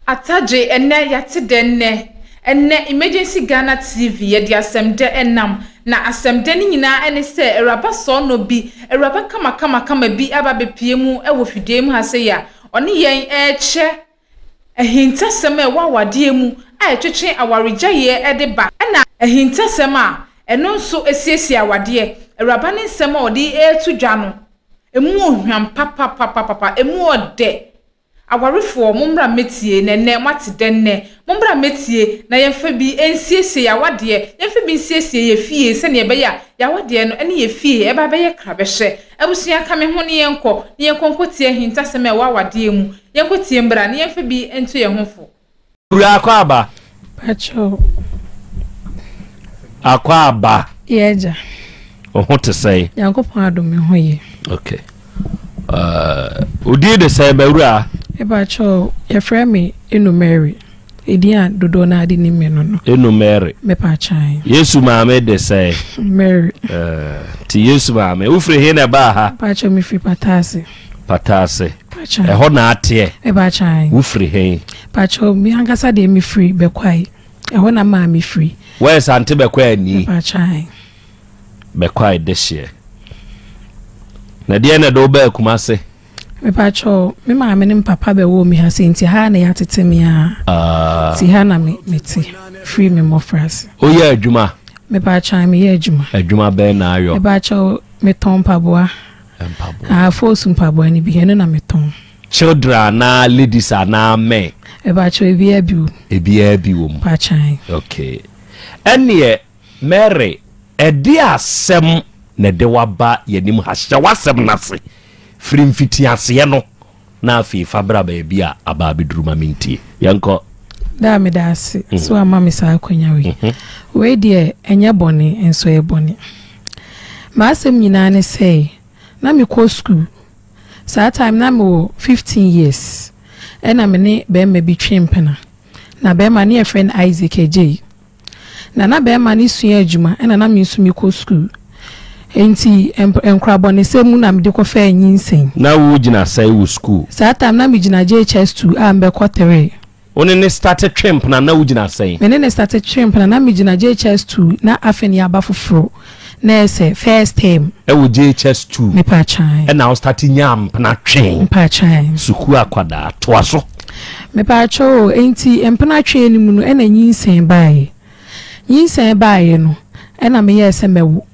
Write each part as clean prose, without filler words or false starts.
Ataje enne yate denne enne emergency Ghana TV ye di asemde enam na asemde ni nyina ene se eraba so no bi eraba kama bi aba bepie mu e wo fidie mu ha se ya oni yen eche ehintasem e wawade mu a etwetwe awaregya ye e de ba na ehintasem a eno nso esiesi awade eraba ne nsem a odi etu dwa no emu ohwam papa emu ode awarefo mombra metie nenne mate denne mombra metie na yemfa bi ensiesie ya wade yemfa bi ensiesie ye fie se ne be ya wade no ene ye fie e ba be ye krabehye abusua ka me ho ne yenko nkotie hintasem e wa wade mu yenkotie mbra ne yemfa bi ento ye hofo ura akwaba pacho akwaba yeja what to say yankopon adome ho ye okay odi de say be ura Ebacho, your friend me inu Mary. Idia dodo na adi ni me no. Inu Mary. Me pa chai. Yesu maame de say. Mary. Ti Yesu maame. Ufre he na ba ha. Pacho mi free patase. Patase. Pacho. E ho na ate. E ba chai. Ufre he. Pacho mi hangasa de mi free be kwai. E ho na ma mi free. Where sante be kwai ni. Pa chai. Be kwai this year. Na de na do ba kumase. Me pacho me ma me papa be wo mi ha se nti ha na ya tete mi a ti ha na me ti free me mo frase o ye adwuma me pacho me ye adwuma be na ayo me pacho me ton paboa fosu paboa ni bi he na me ton children na ladies na men me pacho ebi abi wo mu pacho okay ene Mary edi asem na de waba yenim ha hye wasem na se Frim fitiase no na afi fabra ba bia aba beduruma minti yanko da me da ase so ama me sa akonya we de enye bone enso e bone ma asem nyina ne say na me ko school sa time na me 15 years ena me ne be me bi twempena na be ma ne friend Isaac AJ na be ma ne sua adwuma ena na me nso me ko school enti enkrabo ne semu na me de ko fa nyinsen na wo gina sai wo school sa time na me gina JHS2 ambe kotere one ne started trimp na wo gina sai me ne started trimp na me gina JHS2 na afeni aba foforo na ese first term e wo JHS2 me pa chan e na wo start nyam na twen pa chan suku akwada to aso me pa cho enti empana twen ni mu no e na nyinsen bae no e na me yese mewu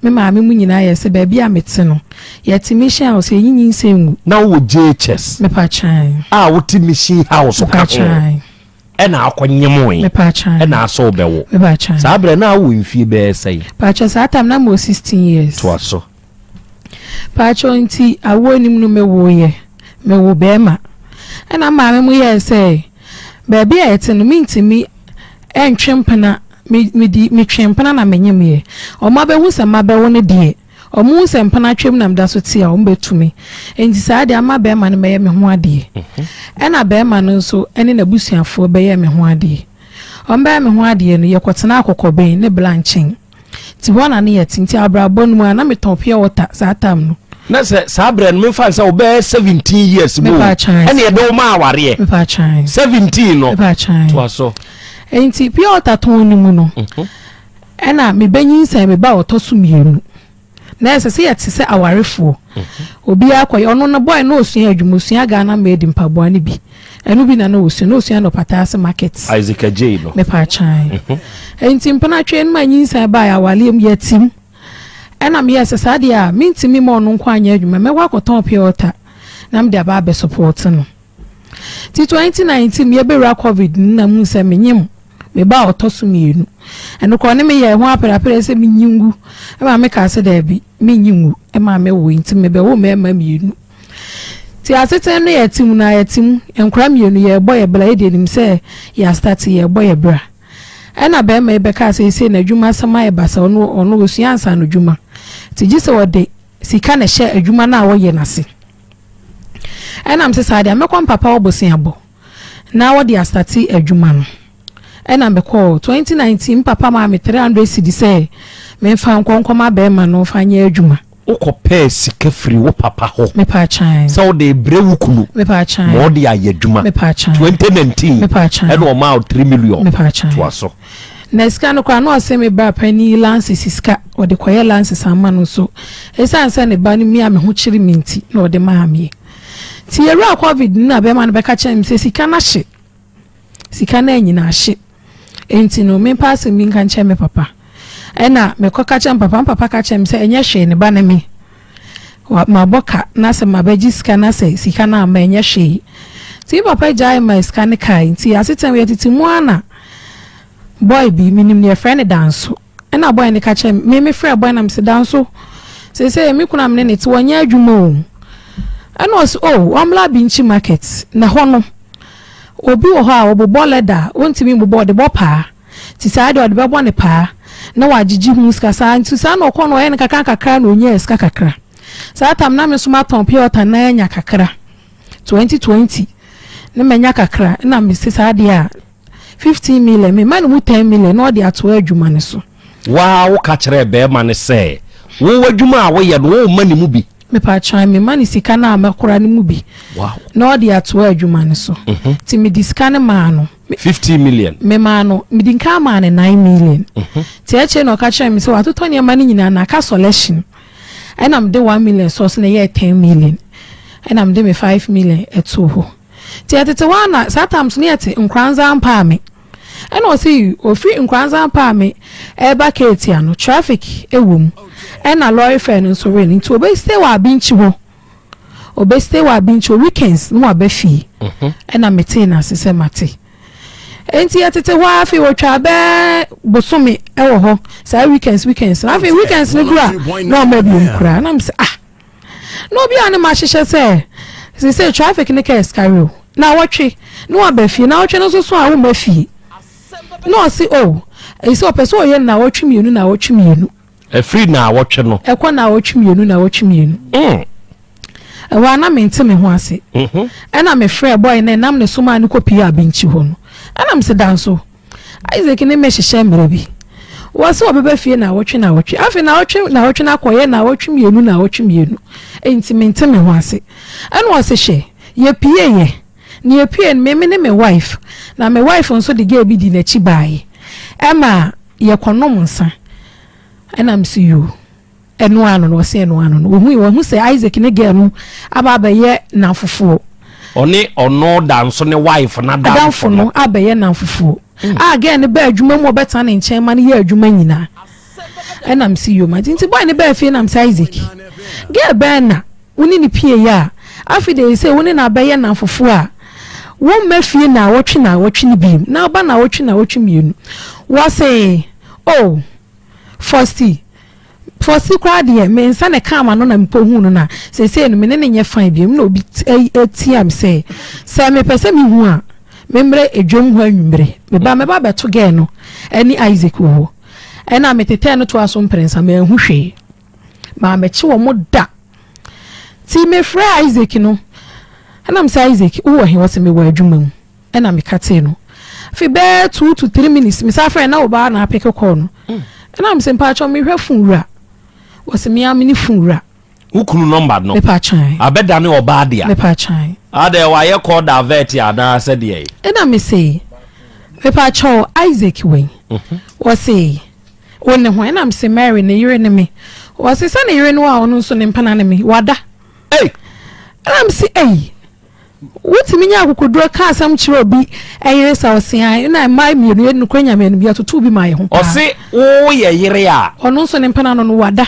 me maame mu nyina yese ba bia mete no yeti mission house nyinsen na wo JHS me pa chan wo ti mission house pa chan e na akonyem me pa chan e na aso bewo me pa chan sa bre na wo mfie be sei pa chan sa time na mo 16 years to aso pa chan nti awo nim no me wo be ma e na maame mu yese ba bia yete no mintimi entwempena mi twempana na menyem ye o ma be hu se ma be woni de o mu se mpana twem na mda so ti a o betumi enti sa de ama be ma no me ho ade e na be ma no so ene na busuafo be ye me ho ade o be me ho ade no ye kwotena akokoben ne blanching ti wona ne ye tinti abrabo no mu na me ton pia water sa tam no na se sa bre no me fa se o be 17 years mo ene ye do ma aware me fa chan 17 no me fa chan to aso enti pia water ton ni mu no ena me banyin sai me ba otosu mienu na ese se yete se awarefo obi akoye ono no boy no osua adwumosua Ghana made mpaboa ni bi enu bi na no osua no patase market Isaac AJ no me pa chan enti mpana twen ma nyin sai ba ya walem yatim ena me ese sade a mintimi mo no nko anya adwuma me wa koton pia water na me de ba be support no ti 2019 me be ra covid na mu se menyem me ba otosu mienu eno ko ne me ye ho aperapere se me nyingu e ma me ka se da bi me nyingu e ma me wo nti me be wo me ma mienu ti asete no ye tim na ye tim enkra mienu ye boye bla e de nim se ya start ye boye bra e na be ma be ka se na adwuma sama e basa ono osuansa no dwuma ti gise wode sika na hye adwuma na wo ye nase e na mse sa de me kon papa obosia bo na wo de astati adwuma no ena me call 2019 papa ma me 300 cedi say me fa nkonkoma be ma no fa nya adwuma Ukope sika free wo papa ho. Me pa chan. So they brewu kunu. Me pa chan. More de ayedwuma. Me pa chan. 2019. Me pa chan. And amount 3 million. Me pa chan. To aso. Na sika no kwa no ase me ba pani lance siska o de koye lance sama no so. Esa ansa ne ba no mi ame ho chiri minti na o de ma me. Ti yera covid na be ma no be ka chem se sika na hye. Sika na nyina hye. Enti no me pass mi nkan che me papa. Ena me ko ka chem papa ka chem se enye hye ne ba na me. Ma boka na se mabeji sika na se sika na ma enye hye. Ti papa jai ma sika ne kai nti asetem ye titimu ana. Boy bi minim ne friend dance. Ena boy ne ka chem me frɛ boy na me se dance. Se me kuna me ne ti wonya adwuma o. Ena os omla binchi market na hono. Obi wo ha obobo leda wontimi bobo de bopa. Ti sa de bebo ne pa. Na wagigi hu ska sa nti sa na okono ye ne kakra na onya ska kakra. Sa tam na me suma ton piota na nya kakra. 2020 ne menya kakra na me se sa de a 15 million me man mu 10 million no de ato adwuma ne so. Wow, ka kire be ma ne se. Wo wadwuma a wo ye no wo mani mu bi. Me pa chan me mani sika na amakora ne mu bi. Wow. No de ato adwuma ne so. Ti me diska ne ma no 50 million. Me ma no me dinka ma ne 9 million. Ti eche no ka kire me se watoto ne ma ne nyina na ka selection. And I'm the 1 million source na ye 10 million. And I'm the 5 million eto ho. Ti atete wana sometimes ne yete nkranza ampa me. And o see ofi nkranza ampa me e ba ketia no traffic ewom. And a lorry fan nso re nti obe stay wa binchi ho. Obe stay wa binchi weekends no abefi. And I'm maintenance se mate. Enti atete wa afi wo twa be bosome ewo ho. Say weekends afi weekends ne gura no ma bi nkura na me say no bi ane ma hyehyɛ say traffic ne ka escario na wotwe no abafi na wotwe no so a wo mafi no see isi opeso oye na wotwe mienu Free na wotwe no ekwa na wotwe mienu wa na mente me ho ase na me frɛ boy na nam ne soma ne kopi abinchi ho no na me se danso Isaac ne me hyehyɛ mra bi wase obebe fie na wotwe afi na wotwe na koye na wotwe mienu enti mente me ho ase ana wase hye ye pie ne ye pie me ne me wife na me wife nso de ge bi di na chi bae ema ye konom nsa ana msi you enu ano no wase enu ano no wo se Isaac ne ge no aba ye na fufuo oni ono danso ne wife na danfo no aba ye na fufuo again ne ba adwuma mu obeta ne nchen ma ne ye adwuma nyina ena msi you ma tinti boy ne ba fie na msi Isaac ge ba na woni ne pie ya afi de say woni na ba ye na fufuo a won mafie na wotwe ne bi na ba na wotwe mienu wo say Fosti kwa de me nsa ne kama no na mpohu no na say no me ne nye fan bi me no obi etiam say me pese me hu a memre edwom ho anwumre me ba beto ge no ani Isaac wo ena metete no to aso mprensa me hu hwe ma mechi wo moda ti me fra Isaac no ena me say Isaac wo he wo se me wa adwuma mu ena me kate no fi be 2 to 3 minutes me sa fra na wo ba na apeke call no ena me se mpa cho me hwe funwura was me amini funra ukunu number no me pa chan abeda ne oba dia me pa chan ade wa ye call divert ya na said ye na me say me pa cho Isaac we was say won ho na me say Mary ne yire ne me was say na yire no a ono so ne mpana ne me wada na me say wuti minya akokoduro ka asam kire obi eyire sa osia na mai mienu enu kwanya menu bia tutu bi mai ho o se wo ye yire a ono so ne mpana no wada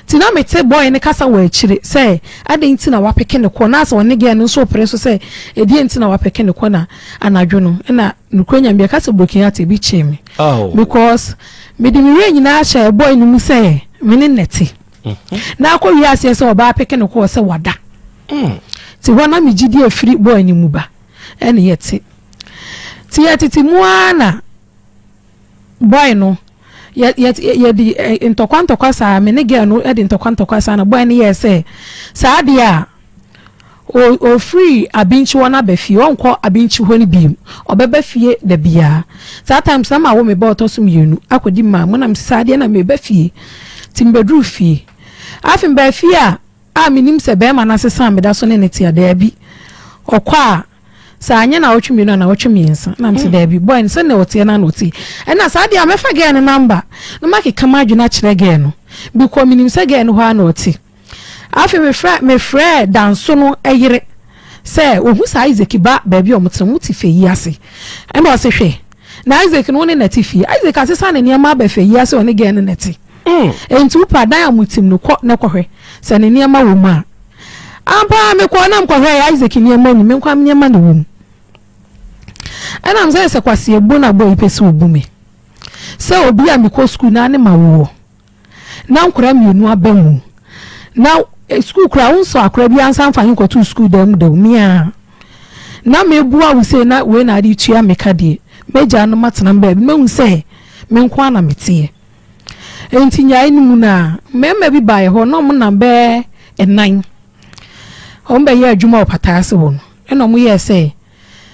tina mete boy ne kasa wa akire say ade ntina wapeke ne ko na asa one ge no so pre so say edi ntina wapeke ne ko na anadwo no na nukwanya bia kasa broken ate bi cheme because me di mi re nyina sha boy no mu say me ne neti na akọ wi ase say oba apeke ne ko say wada ti wana mi gidi afiri boy ni mu ba ene yete ti yetiti mu ana boy no ye di ntokwa sa me ne ge no e di ntokwa sa na boy ni ye say sa dia o free abinchi wana be fie onko abinchi ho ni biem obeba fie da bia sometimes na ma wo me ba otosom yenu akodi ma mo na msa dia na me ba fie timbedru fie afin ba fie a minim se be ma na sesa me da so ne neti ada bi okwa sa anya na wotwe na wotwe nsa na mse da bi boy nse na wote na noti na sa dia mefa ge ne number no make kama adwuna kire ge no bi ko minim se ge no ha na oti afin me frɛ danso no eyire se ohu sa Isaac ba baabi omotem wuti fe yi ase e na o se hwe na Isaac no ne nati fie Isaac asesa ne niam ba fe yi ase o ne ge ne nati entu pa dan amutim no kɔ ne kɔhwe se ne niam wo ma ampa me kɔ na mkɔhwe Isaac niam ni me nkwa niam na wo ana mze se kwase ebu na boy pese obu me se obi a me kɔ school na ne ma wo na nkora mienu abamu na school kra unso akra bi ansan fa hinko to school dem mia na me bua wo se na we na adi tua me ka de meja no matena mba bi me se me nko na metie enti nya enimu na me bi bae ho no mo na be enan o mbe ye adwuma opataase wo no eno mo ye se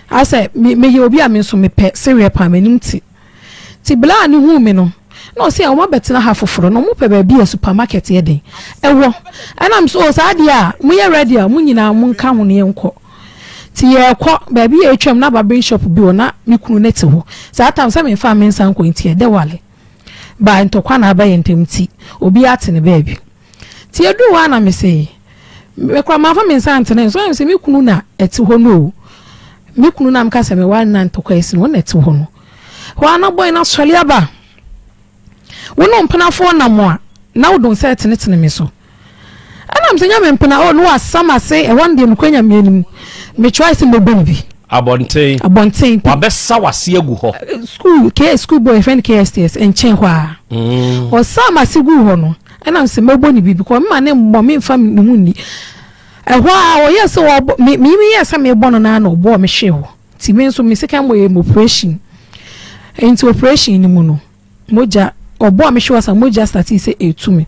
ase me ye obi a me so me pe serious pa manim ti bla ni hu me no no se o ma betena ha foforo no mo pe ba bi supermarket ye den ewo anam so sa dia mo ye ready a mo nyina mo nka ho ne enko ti ye kɔ ba bi e twam na barbering shop bi ona me kunu neti ho sa atam se me fa me nsan ko ntie de wale ba ntokwa na ba ye ntemti obi ate ne ba bi ti edu wa na me se me kwa ma fa me nsan ntene so se me kunu na eti ho no me kunu na mka se me wa na ntokwa esi no na eti ho no wa na boy na sɔle aba wono mpena fo na mo a na wodon se tene me so ana msenya me mpena o no asama se e wande mkwanya menim me choice me boni bi abonten wa besa wase agu ho school boyfriend KSTS enchen ho a o sama sigu ho no ana mse me boni bi because me ne mo me mfa me munni e ho a o yes o me yes me bono na na obo me hwe ho ti me nso me second boy operation into operation ni mu no moja obo me hwe wasa moja start say etumi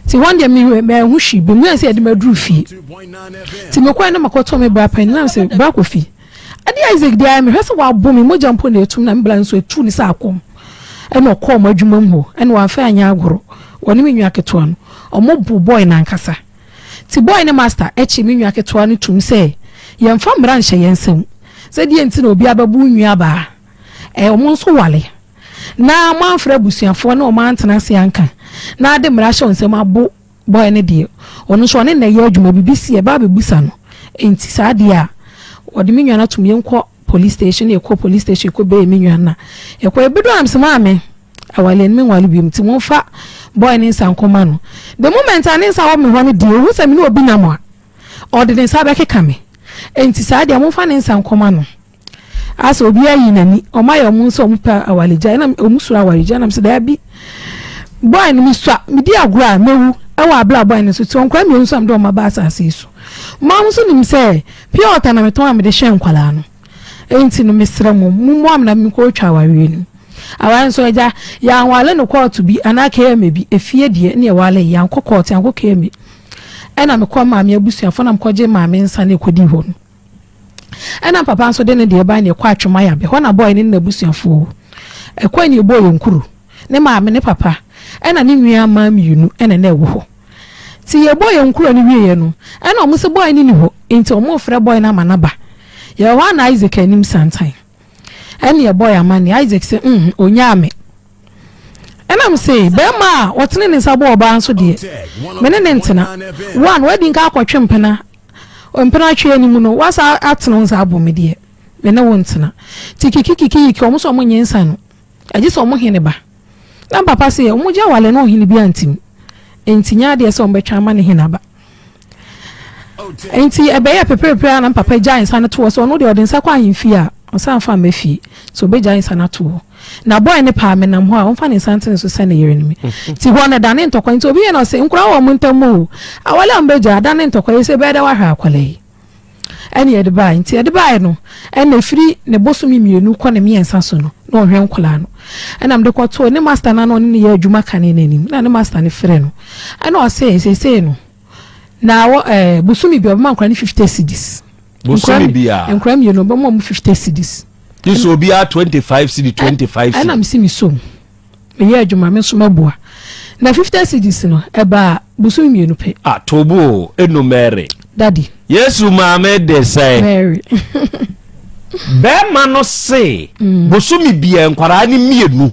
ti one day me hu hwi be mu ase ade maduru fie ti me kwa na makoto me bra pan na se bra ko fie ade Isaac dia me hwese wa bo me moja mpo na etum na me bla nso etu ni sa akom e na ko ma adwuma mu ho e na wa fa anya agoro woni me nwa keto no omo bu boy na nkasa ti boy ne master echi me nwa keto no tum se ye mfa mra nhye yensem se die nti na obi ababu nwa ba omo nso wale na manfra busuafo na o mantena se anka na ade mra hye onsem abo boy ne de ono so ne na ye adwuma bibisi e ba bebusa no enti sa de a odi menwa na tum yenko police station ko police station ko be menwa na e ko ebedo am sema ame awale ne wale bi mti mo fa boy ne sankoma no the moment an nsa wo me ho ne de hu se me no obi na mo a odi ne sa be keka me enti sa de mo fa ne sankoma no asa obi ayi nani o ma yo mu nso mu pa awaleja na o mu sura awaleja na mse da bi boy ne mi swa mi di agura mewu ewa abla boy ne so ti onkra mi nso am do ma ba asase so ma nso nim se piota na meton am de hye nkwala no enti no mesra mu am na mi ko twa awawe ni awan so eja ya wale no court bi anaka ya mebi efie de ne wale ya nko court ya nko ka me ena me ko ma me abusuafo na mkoje ma me nsa ne kodi ho no ena papa nso de ne de ba ne kwa atwoma ya be ho na boy ne na abusuafo e kwa ni boy nkuru ne ma me ne papa ena ne nua ma miunu ena na ewo ho ti ye boy nkuru ne wiye no ena omo se boy ni ho enti omo frɛ boy na manaba ya wa na Isaac anim santan ena ye boy amani Isaac se onyame ena mse be ma wotene ne nsa bo oba nso de me ne ntena one wedding ka akɔtwe mpena mpena twe anim no wasa ateno nsa abo me de me ne wontena tikikikiki omo so omo nyensa no agye so omo hene ba na papa se omo gya wale no hene bi antim entinya de se omo betwa ma ne hene ba enti ebe ya pepepe na papa gya nsa no to so no de odensa kwa ahemfi a osan fa mafi so be gya nsa no to na boy ne pa me nam ho a onfa ne santene so sane yere ni ti ho na da ne ntokwa nti obi ye no se nkura wo muntamu awale ambeja da ne ntokwa ye se be da wa hwa akwale ene ye de ba nti ye de ba no ene firi ne bosumi mienu ko ne miensa so no na ohwe nkola no ena mde ko to ne master na no ne ye adwuma kane nanim na ne master ne frɛ no ena o se no na wo bosumi bi obama nkura ne 50 cedis bosumi bi a nkura mienu obama 50 cedis this will be a 25 cedi 25 ana msi mi so me ye adwuma me so mabua na 50 cedis no eba busu mienu pe tobo enu Mary daddy Yesu maame de say Mary Bema no say bosumi bia nkwara ni mienu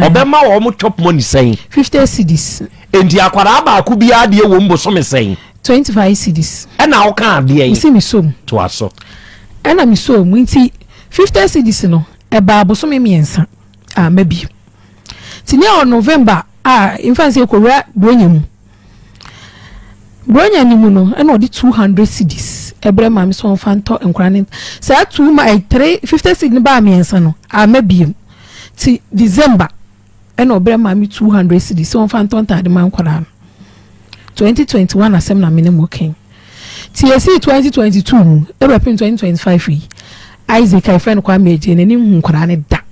obema wo mo chop money say 50 cedis enti akwara ba ku bia de wo mbosome say 25 cedis na wo kan de yin isi mi som to aso na mi som nti 50 cedis no eba bosome miensa mabi tini on November infancy ekowura bronya ni mu no na odi 200 cedis ebre ma mi so fanto enkrane sa 2 my 3 50 cedis ba miensa no mabi ti December na obre ma mi 200 cedis so fanto ntade man kwara 2021 asem na minimum king TSC 2022 European 2025 Isaac I friend kwa meje ne hu kwara ne da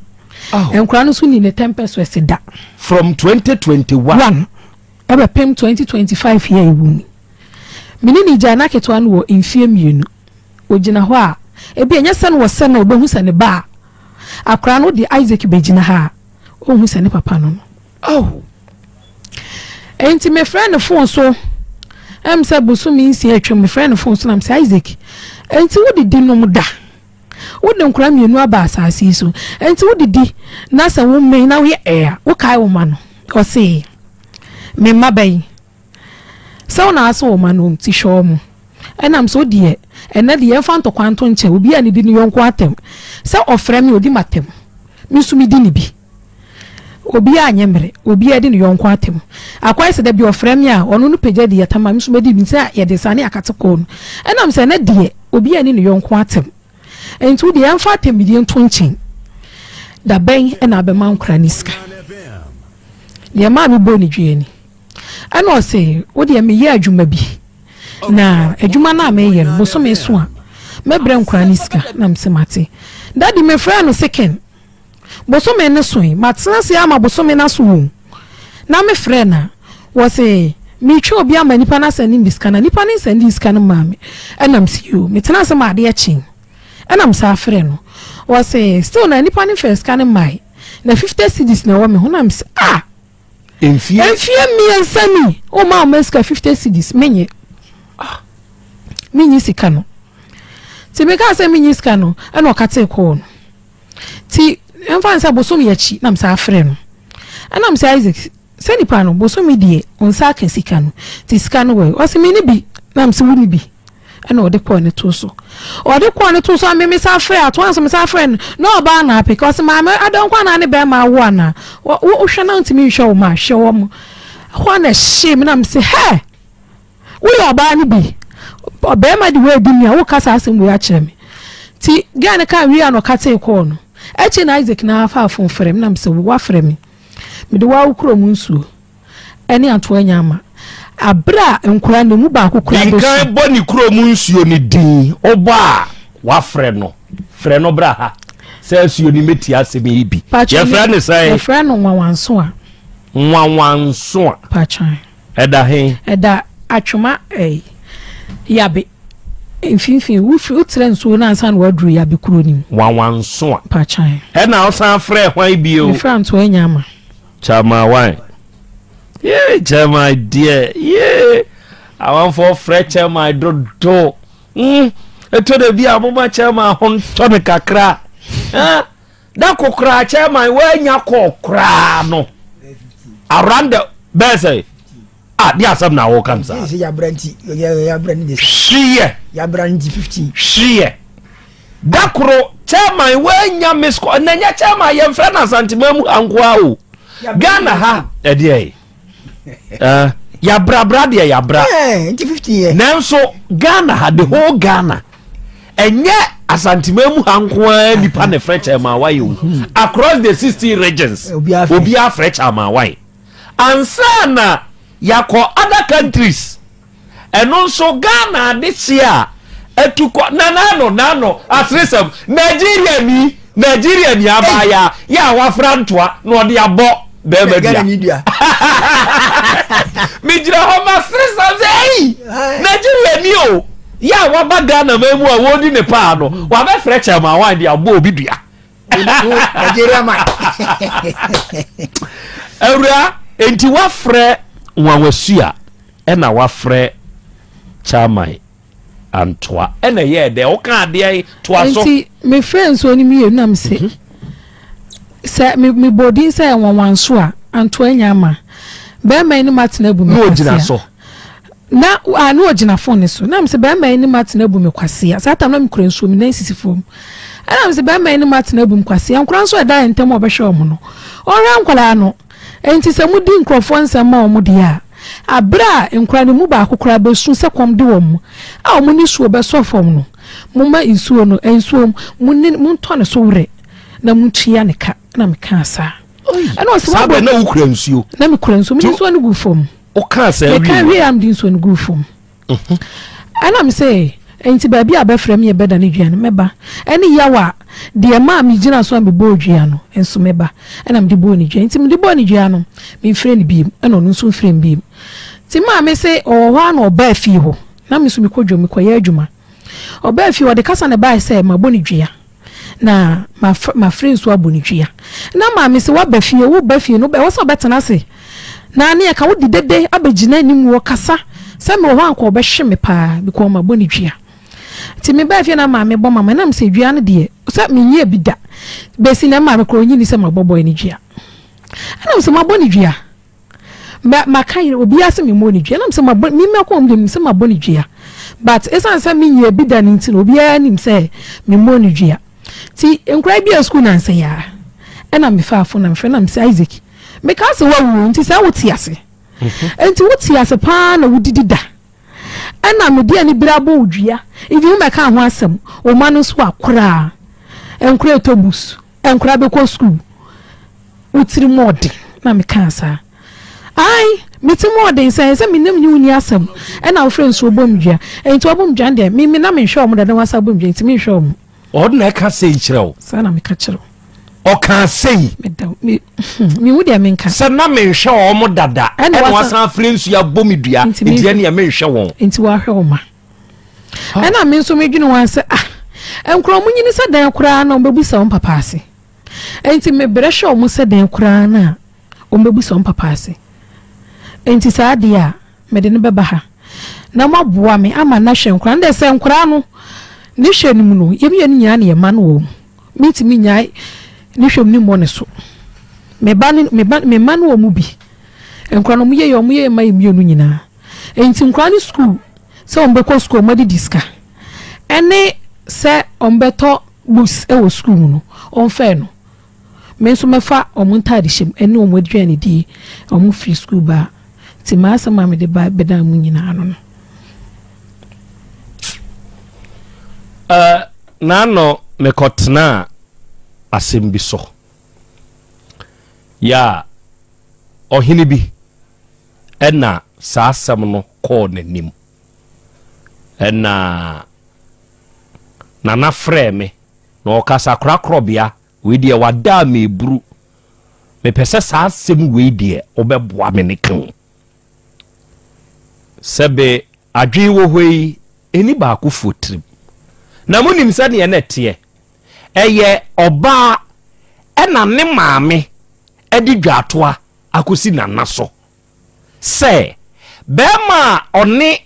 enkura no so ni ne 10% da from 2021 European 2025 here ewu mini ni jana ketwa no infie mienu ogina ho a ebi enya se no wo se na obehu se ne ba akura no di Isaac begina ha ohu se ne papa no enti me friend phone so say bosumi nsi atwa me friend phone so na say Isaac enti wo didi no da wo de nkura mienu aba asase so enti wo didi na sa wo men na wo ye wo kai wo ma no o say me mabai so na aso wo ma no ti show mu enam so de ena de ye fanto kwanto nche obi ani di no yonko atem se ofre me odi matem mi sumi di ni bi obi anyemre obi edi no yonko atem akwai se de bi ofre me a ono no pagya de yatama mi sumi di bi se ye de sane akateko no enam se na de obi ani no yonko atem enti de yamfa atem bi de ntonchin da ben ena be man kra niska de ma bi boni dwueni ana o se wo de me ye adwuma bi na adwuma na me ye no boso me so a me bre nkra niska na mse mate daddy me friend no second boso me ne so yi matena se ama boso me na so na me friend na wo se mi twa obi ama nipa na sani biska na nipa ne sani biska no ma me ana mse yo me tena se ma de a chin ana msa friend no wo se still na nipa ne first kan mai na 50 cedis na wo me ho na mse enfie mi ensani o ma meska 50 cedis menye minyi sika no ti me ka se minyi sika no e no kate ko no ti emfa nsa bosom yachi na msa afre no ana msa Isaac se nipa no bosom die onsa ka sika no ti sika no we o se me ni bi na msa wuni bi e no de ko ne to so o de ko ne to so ameme sa afre ato anso msa afre no ba na because ma me adon kwa na ne be ma wo na wo hwe na ntimi hwe wo ma hwe wo mo ho na shame na mse he wo yo ba ni bi be ma di we di mi a wo kasa asem we a kire me ti gane ka wi ano kate ko no echi na Isaac na afa afon frem na mse wo afre me de wa ukro mu nsuo ene ato anya ma abra nkura ne mu ba kokura do kan boni kro mu nsuo ni din oba wa frɛ no bra ha sɛ nsuo ni meti asɛm bi ye frɛ ne sɛ ye frɛ no nwanwanso a pachan ɛda he ɛda atwoma yabe mfinfin wo tre nsuo na ansa na waduru yabe kuro nim nwanwanso a pachan ɛna wo san frɛ hwan bi o me frɛ nto anya ma chama wan chama dear I want for fresh chama do eto de bi aboma chama hon to me kakra da kokra chama we nya kokra no around the bese dia asam na wo kansa ya branti this shiye ya branti 15 shiye da kro chama we nya misko na nya chama ye mfra na santimamu ankoa o Ghana ha edie ya bra dia ya bra 50 nanso Ghana ha the whole Ghana enye asantimamu hankoa nipa ne French ma why across the 60 regions obi a French ma why ansana yakọ other countries eno so Ghana this year etuko nano asresem Nigeria ni abaya ya wa frantoa no de abo bebe dia mi jira ho ma asresem sei Nigeria ni o ya wa ba Ghana memu a wodi ne pa no wa be frecha ma wa de abo obi dua Nigeria ma Ewura enti wafrɛ nwanwasua ɛna wafrɛ chamai antoa ɛna yɛ de woka ade toa so enti me friends oni mi nam se se me body say nwanwanso a antoa nyama be man ni matena bu me no gina so na anu ogina phone so na me se be man ni matena bu me kwase a satam na me kura nsuo me na sisi fom ana me se be man ni matena bu me kwase ankura nso da ntem obehwe omo no ora nkwala no enti se mudi nkrofo nsem ma omo de a abra nkura ne mu ba akokora besu se kom de wom a omo ni suo be so fom no mumma nsuo no ensuo mun to ne so wure na muntua ne ka na me ka asa ana o se wa na ukura nsuo na me kura nsuo me nsuo ne gu fom o ka asa wi ka wi am din nsuo ne gu fom ana me say enti ba bi abafra me beda ne dua ne meba ene yawa de ma me gina so am be bo dua no enso meba ana me de bo ne dua enti me de bo ne dua no me frɛ ne bi ana no nso frɛ me bi ti ma me say o wa na oba afi ho na me so me kodwo me koye adwuma oba afi wo de kasa ne ba say ma bo ne dua na ma friends wa bo ne dua na ma me say wa ba fie wo ba fie no be wo so betena se na ne ka wo de dede abagina nim wo kasa se me ho anko be hwe me pa bi ko ma bo ne dua ti me ba fie na ma me bo mama na me say dua no de se me nyie bi da be si na ma me kro nyini se ma bo boy ne dua ana me say ma bo ne dua ma kai obi ase me mo ne dua na me say ma bo mi me ko me say ma bo ne dua but esan say me nyie bi da nti no obi ani me say me mo ne dua ti enkrai bi school na say ya ena me fa afo na me fe na me say Isaac me ka se wa wu nti say wo ti ase enti wo ti ase pa na wo didi da ena me dia ni brabo odua ibi me ka ho asem o ma no so akora enkura autobus enkura be ko school utiri mode na me ka sa ai meti mode say me nam nyu ni asem ena wo friends wo bom dua enti wo bom dua de me na me hwe o mo da na wasa bom dua enti me hwe o mo ordinary ka say chireo sana me ka chiro o ka say me wudi am nka se na me hwe o mo dada ena wasa friends ya bomidua enti ne ya me hwe won enti wa hwe o ma ena me nso me dwene wan se enkro mu nyini se dan kura na ombebisa on papa ase enti me brehwe o mo se dan kura na ombebisa on papa ase enti sa dia me de ne beba ha na maboa me ama na hwe nkura nde se nkura no ni hwe ni mu no yemi ani nya na ye ma no wo miti mi nya ni hwe ni mo ne so me ma no wo mu bi nkura no mu ye ma emi onu nyina enti nkura ni school se on be ko school ma di diska ene se on beto bus e wo school no on fe no me so mefa on ntade hyem ene o mu adwane di on mu free school ba ti ma asama me de ba beda mu nyina no nano mekotna asembi so ya ohini bi ena sa asem no ko nanim ena nana frɛ me na okasa Krobea we die wada me buru me pese sa asem we die obeboa me ne kan sebe adwi wo hoi eni ba ko fotrim na munim sɛ ne nete eye oba ena ne maame edi dwatoa akosi nana so se bema one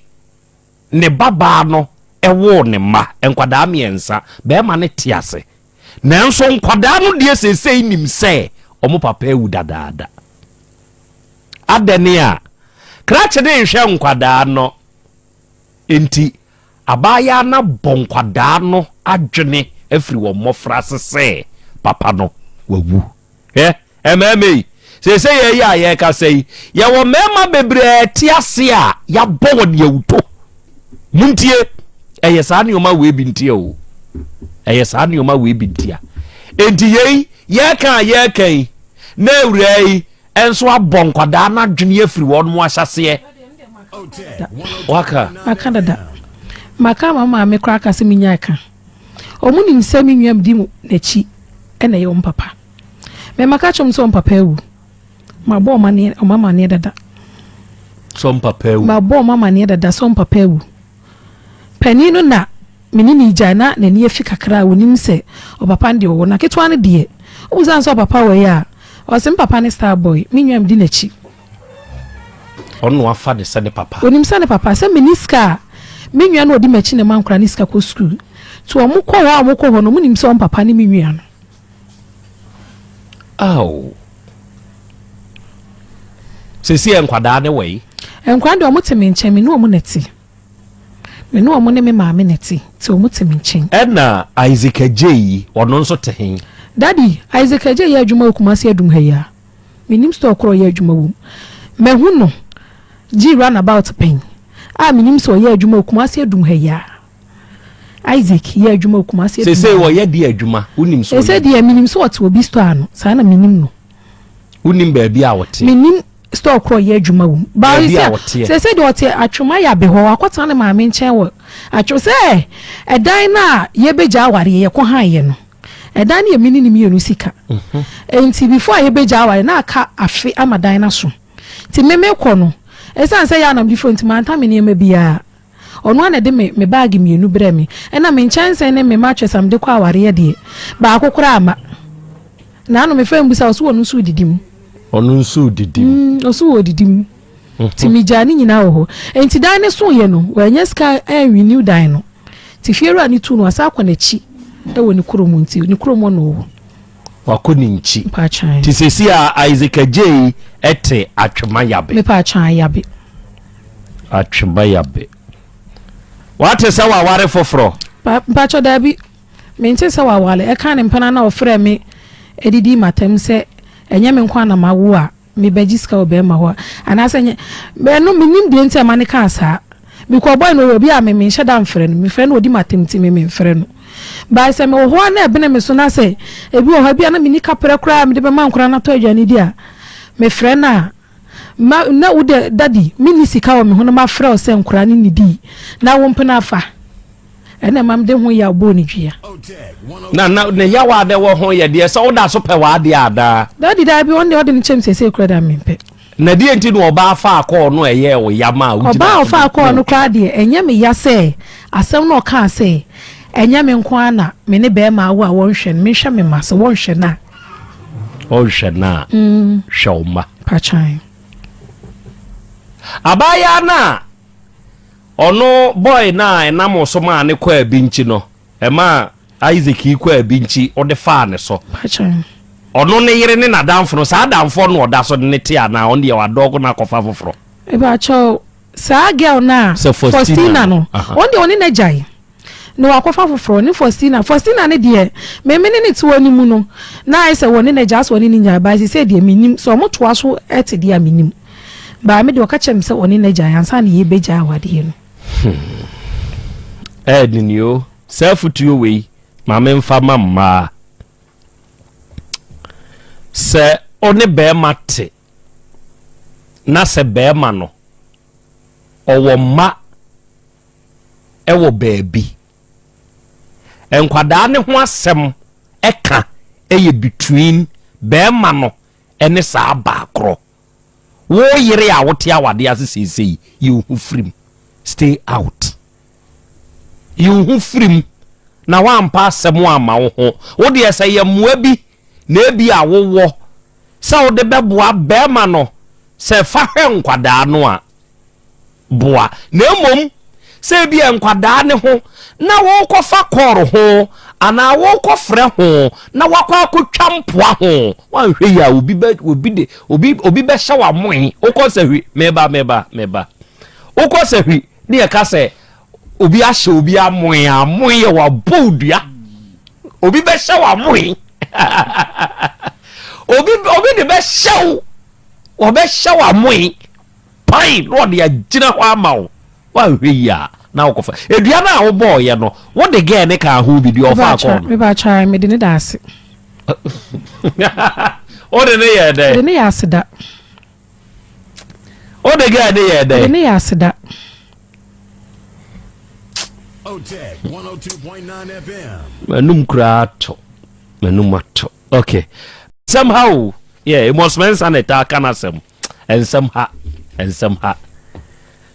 ne baba no ewo ne ma enkwada miensa bema ne tiase nanso nkwada no de sesei nim se omo papa ewu dadaada adene a krache de nhwe nkwada no enti abaya na bonkwada no adwene afiri wo mofra sese papa no wawu ememe sesei ye ya ye ka sei ye wo mema bebre tiase a ya bowo de awuto muntie eye saa ne oma we bi ntie o eye saa ne oma we bi ntia enti ye kan na ewurai enso abonkwada na dwene afiri wo no ahyase waka dada maka mama me kra kase minya ka omunim se minwam di mu nachi ena ye papa me maka chom so papa ewu ma bo mama ne dada so papa ewu ma bo mama ne dada so papa ewu panino na menini jana na ni afi kakra wonim se o papa ndi wo na ketwa ne de o san so papa we ya o sim papa ne star boy minwam di nachi ono afa de sene papa onim sene papa se meniska me nua no odi machi ne mankra niska ko school to omukọ ho no munim se on papa ne me nua no aw sesi enkwada ne wei enkwada omutemi nchen me no omuneti me no omune me maame neti ti omutemi nchen ena Isaac Ajay ono nso tehin daddy Isaac Ajay ya adwuma okumase adum ha ya menim store kro ya adwuma wo me hu no G run about pen menim so ya adwuma okumase adum ha ya Isaac ya adwuma okumase adum sese wo ya di adwuma unim so sese di menim so what obi store no sa na menim no unim ba bia wote menim store kro ya adwuma wo ba sese di wote atwoma ya be ho akota ne maame nchen wo atwo se edan na ye beja aware ye ko han ye no edan ye mini ni mienu sika enti before ye beja aware na aka afi amadan na so ti meme ko no esan se ya na different man ta me ne ma bia ono na de me bag mienu bre me na me nchen ne me mattress am de ko aware ye de ba akokora ama na no me fa mbusa oso wonu so didim ono nso didim oso wo didim ti mi jani nyina ho enti dan ne so ye no wa nya ska renew dan no ti fiero ani tu no asa akwa na chi e woni kromo nti ni kromo no wako ni nchi pa chan ti sesi a Isaac Ajay ete atwema yabe me pa chan yabe atwema yabe wate sa wa ware foforo pa cho dabi me nti sa wa wale e kan mpana na ofre me edidi matem se enye me nkwa na mawo a me bagiska obema ho anase nye me no minim de nti amane ka asa because boy no obi a me nheda mfre no me fre no odi matemti me mfre no ba se me ho na ebe na me so na se ebi o ha bia na mini kapre kra me de be man kra na to adwane dia me fre na na ude daddy mini sika wo me ho na ma fre o se nkra ni nidi na wo mpena afa ene mam de ho ya bo ni dua na ne ya wa de wo ho ye de so da so pe wa de ada daddy da bi on de ni chem se kra da me pe na die nti no oba fa akọ no eye wo yama ujina oba fa akọ no kra de enye me ya se asem no ka se enye me nko ana me ne be ma wo a won hwe me hwe me ma se won hwe na shoma pachan abaya na ono boy na enamo so ma ne kwa binchi no e ma Isaac kwa binchi o de fa ne so pachan ono ne yire ne nadamfo no sa adamfo no oda so ne tia na on de wa dogo na kofa foforo e ba cho sa girl na Faustina no on de oni na jai no akofa foforo ni Faustina ne de me ne ti wani mu no na ai se woni na jas woni ni nya ba se de minim so mo to aso ete de minim ba me de o ka chem se woni na jai ansa ne ye beja awade no edinio self-to we ma me mfa mamma se one be mate na se be ma no owo ma ewo baabi enkwada ne ho asem eka eye between be ma no ene sa ba kro wo yire a wote awade asesesei you hu frim stay out you hu frim na wampa asem ama wo ho wo de ese ye moa bi na ebi a wo sa wo de beboa be ma no se fa hwe nkwada no a boa na emom se bi enkwada ne ho na wo kofa koro ho ana wo kofre ho na wakwa akotwa mpoa ho wan hwe ya obi be shawa moi wo se hwi meba wo se hwi ne ya ka se obi ahye obi amoi ye wa bodua obi be shawa moi obi de be shaw wo be shawa moi pai lord ya gina ho amawo wan hwe ya na okofa edua na wo boy ye no wo de ge ne ka ho bi di ofa akọ me ba try me de ne dase o de ne ye de ne ya aseda o de ge ne ye de ne ya aseda Otech 102.9 FM manum krato manum ato okay somehow yeah it must mean sanita kana sem and somehow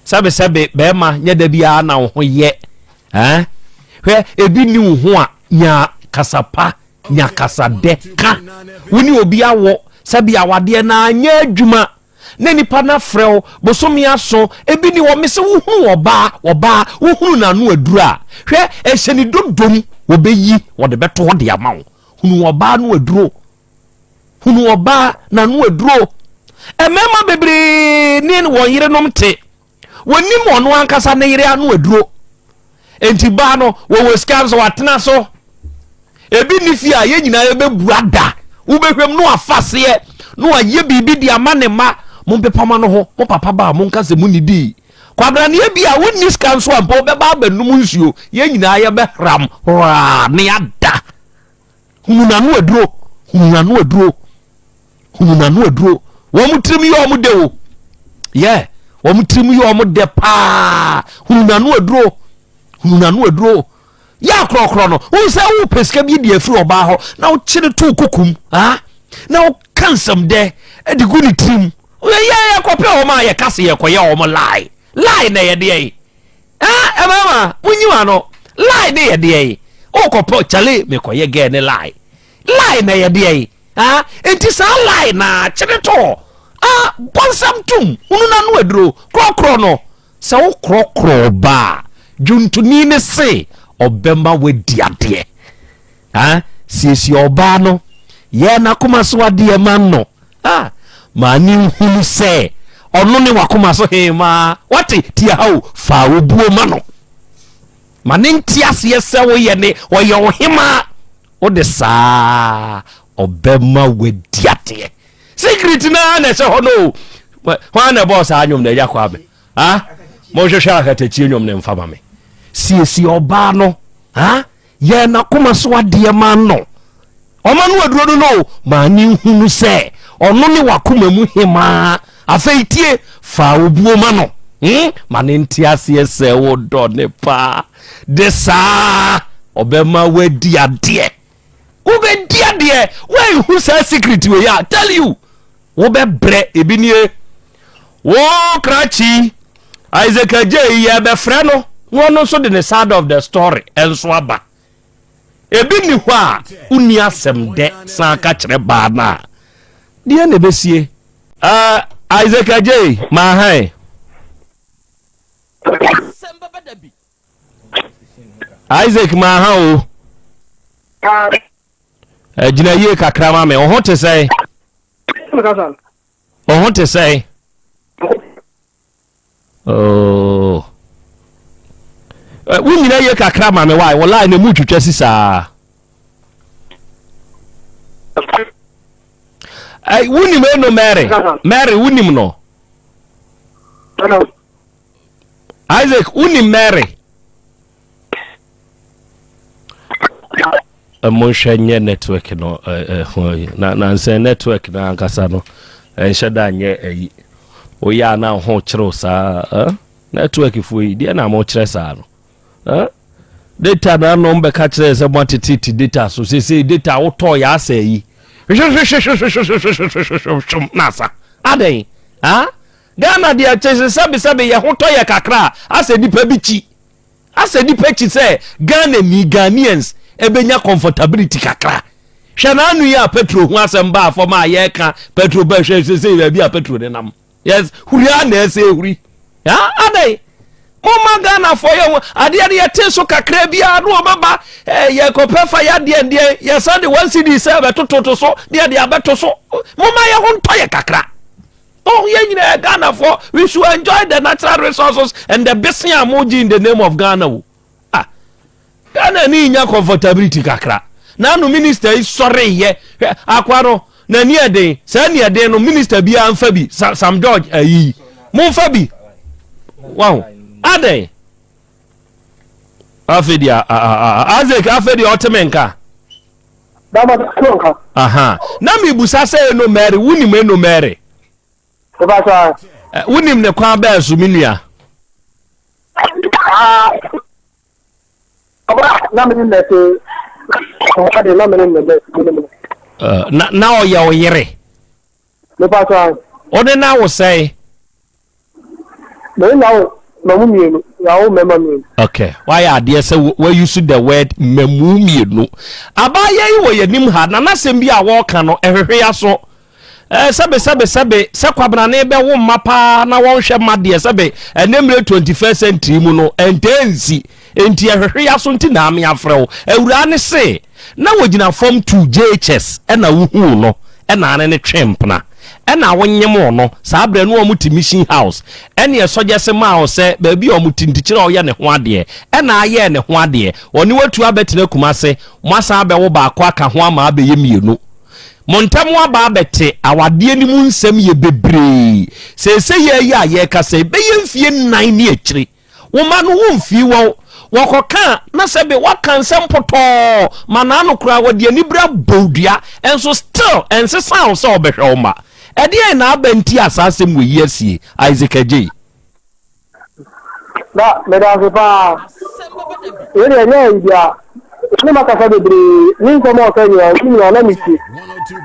sabe bema nya da bia na ho ye hwe ebi ni ho a nya kasapa nya kasade ka woni obi awo sabe awade na anya adwuma na nipa na frɛw bosomi aso ebi ni wo mese wo hu oba wo hu na no aduru a hwɛ ehye ni dodom wo beyi wo de beto wo de ama wo hunu oba no aduro hunu oba na no aduro emema bebre ni wo yire nom te woni mo no ankasa na yire anu aduro enti ba no wo scams watena so ebi ni fi a ye nyina ye bebu ada wo behwem no afase ye no aye bibi di amane ma mo bepama no ho mo papa ba mo nka se mu ni di kwabra ne bi a woni scams so ampo be ba banum nsuo ye nyina ye be hram ne ada hunu na no aduro wo mutrim yo mo de wo ye wo mutrim yo mo de pa hunu na no aduro ya krokro no wo se wo peska bi de afiri oba ho na wo kire to kokum ha na wo kansam de edi guni trim ye kope o ma ye kase ye koye o mo lie na ye de ha e mama munyiwa no lie de ye de o kopo chale me koye ge ne lie na ye de ha enti sa lie na kire to bonsam tum unu na no aduro krokro no se wo krokro ba juntuni ne se obema we diade sisi oba no ye na koma so ade man no mani hunu se ono ne wakoma so he ma wati tia hawo fa obuo ma no mani ntiase ye se wo ye ne wo ye wo hema o de sa obema we diade secret na se hono ho na boss anyom na yakwa be mo hwehwe akatachi anyom ne mfa ma me si oba no ye na koma so ade man no oma no aduro no mani hunu se ono ne wakoma mu hema afeitie fa obuo ma no mani ntiase se wo do ne pa de sa obema we diade we who say secret we ya tell you wo be bre ebinie wo krachi Isaac Ajay ye be frɛ no one so the side of the story enso aba ebi ni ho a uni asem de san ka kire ba na de na besie Isaac Ajay ma hai Isaac ma ha o jina ye kakra ma me o ho te say oh we nyina ye kakra ma me why wallahi na mu twetwa sisa wunim no Mary wunim no Isaac wunim Mary monhwanye network no na nse network na ankasa no enhyeda nye ayi oya na ho kyerɛ saa network fuyi dia na mo kyerɛ saa no data na no mbe ka kyerɛ sɛ mo tititi data so say data wo to ya asa yi nasa aden Ghana dia kyerɛ sabe ye ho to ye kakra asa dipa bi chi sɛ Ghana ni Ghanaians ebenya comfortability kakra hwana anu ya petrol hu asem ba afọ ma ye ka petrol ba hwe se bi a petrol ne nam yes huria na ese huri adai mama Ghana for you ade ye tenso kakra bia no baba ye ko pefa ya de ye sa de 1 cd se betoto so de abeto so mama ye ho nto ye kakra ye nyina Ghana for we should enjoy the natural resources and the business amoji in the name of Ghana Ghana ni nya comfortability kakra na no minister is sorry ye akwaro na ni ade sa ni ade no minister bia amfa bi Sam George ayi mo mfa bi wow ade afedia Isaac afedia otemenka dama konka na mi busa say no Mary wunim no Mary ba sa wunim ne kwa ba so minua na me nete ade na me nete na oya oyere me pa sa o de na wo say me na wo memienu ya wo mema mienu okay why ade say we use the word memu mienu abaye yi wo yanim ha na nasem bi a wo ka no ehwehwe ya so Sabe se kwabna na be wo mapa na won hwe made sabe enemre 21st century mu no entensi enti ehwehwe yaso nti na ame afrew awura ne se na wogina form 2 JHS na wuhu no na ane ne twempna na wonyem no sa abra no omuti mission house ene esoje se ma o se ba bi omuti ntikire o ye ne ho ade na aye ne ho ade oni watu abetena kumase mwasa abe wo ba kwa ka ho ama abe ye mienu montamu aba abete awade ni mu nsem ye bebre sese ye ya ye ka se be ye mfie 9 ne akiri wo ma no wo mfie wo wokoka na sebe waka nsem poto mana no kura wade ni bra bodua enso still ensesa wo se obehwe wo ma ede na abanti asasem we yesie Isaac Ajay da me da se pa ere ne idia ni makasa bebre ni ko mo ka ni na mi ti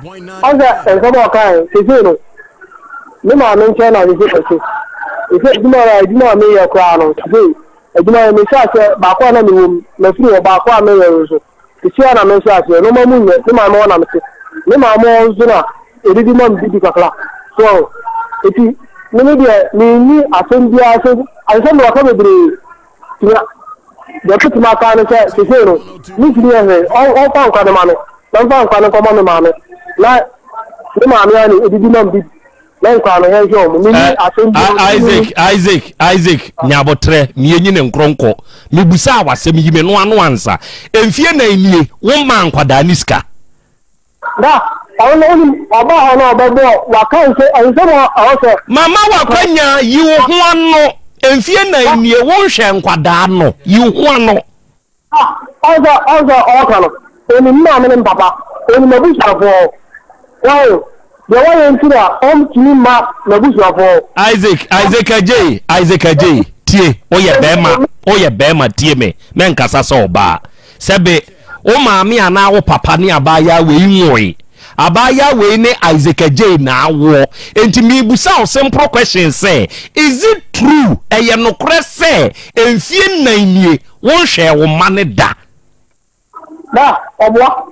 102.9 anga en ko mo ka se no ni ma no nche na ni se ko se duma me ya kwa no se eduma me sha se ba kwa na mi wo na fi wo ba kwa me yo so se na me sha se no ma mu nye ni ma mo na me se ni ma mo zo na edi di mam di kakla so eti ni dia ni asembia so asembia ka bebre de kuti ma ka ne se no ni firi he o pa nka de ma no na pa nka ne ko ma me ma no na ni ma me ani edi di mam di na nka no he jo mu ni asembia Isaac nyabotre mienyi ne nkronko mebusa awasem yime no anu ansa emfie na enie wo ma nkwada niska da awon oba hono obebo wa kan se anse mo awose mama wakwanya yiwo ho ano emfie na nie wo hwe nkwada no yiwo ano oza okano oni mma me papa oni mabusa fo wow de wa yentira tini ma mabusa fo Isaac Ajay tie oye bema tie me nkasa so oba sebe o maami ana wo papa ni abaya we nwoe abaya we ne Isaac Ajay na awo enti mi busa o simple question say is it true eye no kure say emfie nanie won hwe wo mane da obwa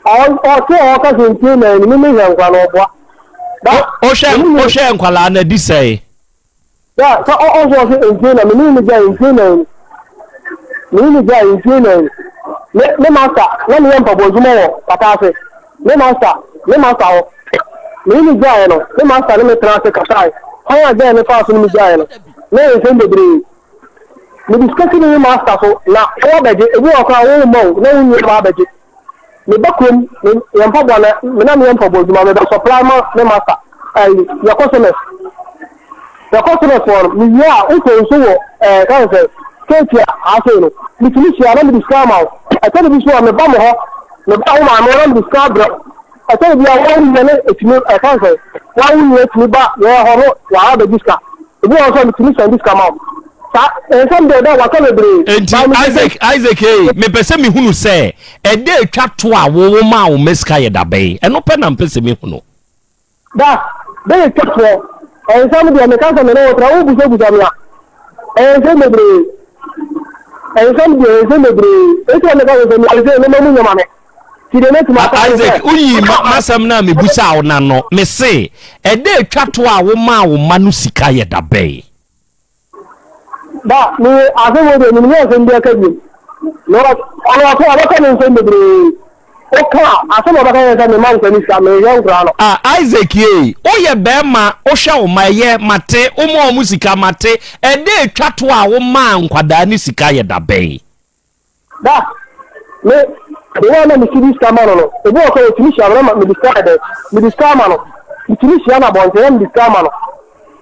o ka sentie na ni me yankwa no obwa da o hwe nkwala na di say da so o so sentie na ni ja sentie na me master na ni yamba bozuma wo patase me master wo ni ja no me master me transfer kasai haya ja ne fa so ni ja no me sen bebre ni discuss ni master so na o beje ebi o kwa wo mo na wunye ba beje ni bakum ni yamba bwana me na ni yamba bozuma me supply me master ai ya customers for ni ya o to so wo kan se ketia ase no ni tumi na mi discount ma atani bi so me ba mo ho me ba wo ma mo na mi discount bro atani bi awo ni ne etimi kan se wa wo ni etimi ba ye ho ro wa ba discount ebi o so mi tumi send discount ma sa some dey da wa ka lebre Isaac me pese mi hunu se e dey twa to a wo ma wo meska ye da be eno pe na pese mi hunu da dey twa to some dey me kan se me no tra wo bu so bu jamia some lebre eto le ka wo me ase no mamu nyama me ti de netu ma Isaac uyi masam na me busa wo na no me se e dey twa to a wo ma wo manu sika ye da be da ni ase wo de ni yo se ndi aka bi no ala ko ala ka ni se lebre o ka ase mo ba ka ye se me man ko ni sa me yo nkra no Isaac ye o ye be ma o hwe wo ma ye mate o mo musika mate e dey twa to a wo ma nkwada ni sika ye da be da me de wa na mi sidi scammer no e bo ko timi sha na mi discount no mi timi sha na bon te mi discount no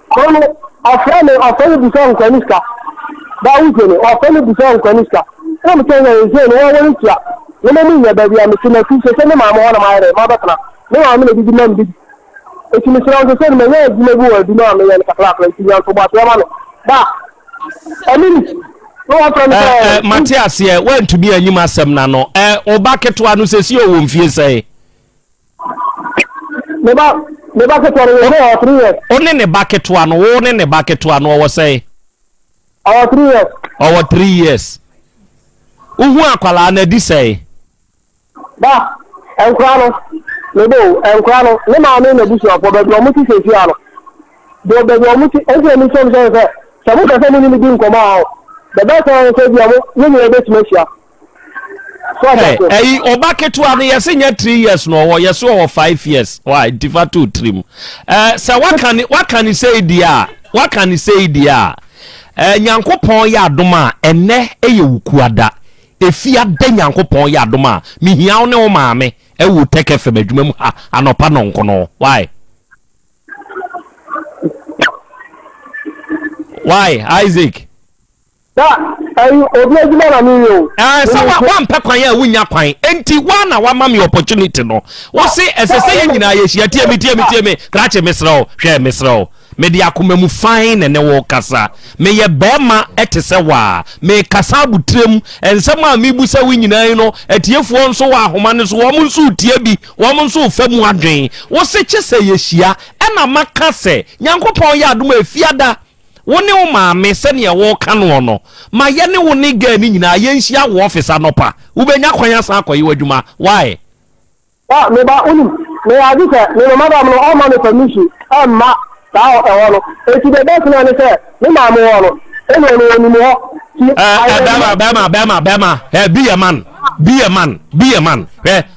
ko no afre bi so nko niska da uje ni afre bi so nko niska na mi tena je no wa woni tia no mo mi ya ba bia mi tena ku se ne ma mo na ma re ma ba tana no wa mi di mam di e timi sha nko se me ya di me bu wa di no me ya ka kla ti ya ko ba so ma no da ani Matias ye went to be a nyima asem na no oba ketwa no sesi o wo mfie sei me ba ketwa no wo 3 years one ne ba ketwa no wo ne ba ketwa no wo sei 3 years over 3 years uhu akwala na di sei da enkra no Lebo and Crano, no man in the bush of the Gomuti Fiano. The Gomuti, and the same says, some of the family didn't come out. The best one said, you will get Messia. Hey, Obake to an yes in 3 years no, or yes or 5 years. Why differ to trim? So what can you say, dear? What can you say, dear? Nyankopon ya adoma ene eye wukuada. Efia de Nyankopon ya adoma. Mi hia ne o maame e wu teke fem adwuma mu ha anopa no nkono. Why? Why, Isaac? That obiaduma na mi yo. So one pe kwan ya wunya kwan. Enti one na wa ma me opportunity no. Wo se esese ye nyina ye hia tie me. Krache mesro, hwe mesro. Me di akoma mu fine ne wo kasa. Me ye bema etese wa. Me kasa butrem ensem a me bu se wo nyina no etiefo nso wa ahoma ne so wo mu nso tie bi, wo mu nso famu adwen. Wo se chese ye hia e na maka se Nyankopon ya adom afiada. Wone o maame se ne wo ka no no ma ye ne wo ne ga ni nyina ye nhia wo office anopa wo benya kwanya san akoyi wadwuma why me ba uni me adika me madam no all man permission ma ta o no e ti de best na ne se me maame wo no e no ni mo bema be a man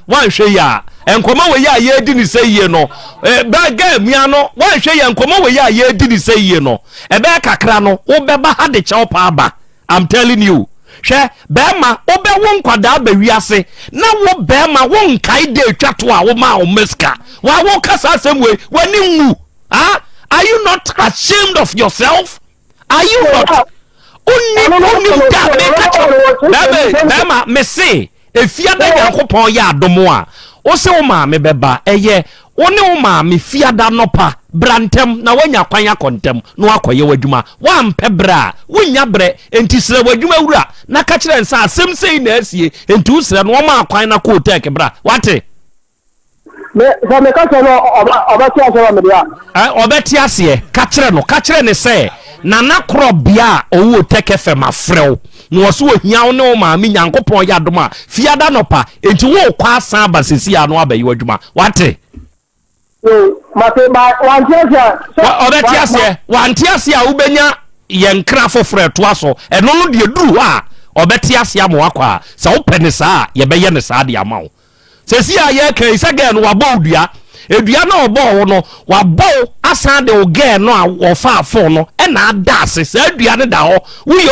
wan hwe ya enkoma we ya ye di ni sey no ba ga mia no wan hwe ya enkoma we ya ye di ni sey no e be kakra no wo be ba ha de che opa aba I'm telling you hwe bema wo be wo nkwada ba wiase na wo bema wo nkai de twato a wo ma o meska wa wo kasa asem we wani nwu are you not ashamed of yourself? Are you not Bema me say efia da Nyankopon ya adomo a wo se wo ma me beba eye wo ne wo ma me fia da nopa brantem na wanya kwanya kontem no akoye wadwuma wa mpe bra wonya bre enti sere wadwuma wura na ka kire nsa asem sei na asie enti usere no ma akwan na ko take bra wate me so me ka se no obati ase me dia obati ase ka kire ne se Nana Krobea owo teke fe mafrew no wo so ohia wo ne wo ma me Nyankopon ya adoma fiada nopa enti wo kwa asan abasesi ya no abayi wadwuma wate mate ba wanti ase a ubenya yenkra fofre to aso eno no de duru a obeti ase am wakwa sa wo pene saa ye beye ne saa de amawo sesi a ye kan isa ga no wabo odua edua na obo wo no wabo asan de oge no a wo fa afo no e na ada ase sa edua ne da ho we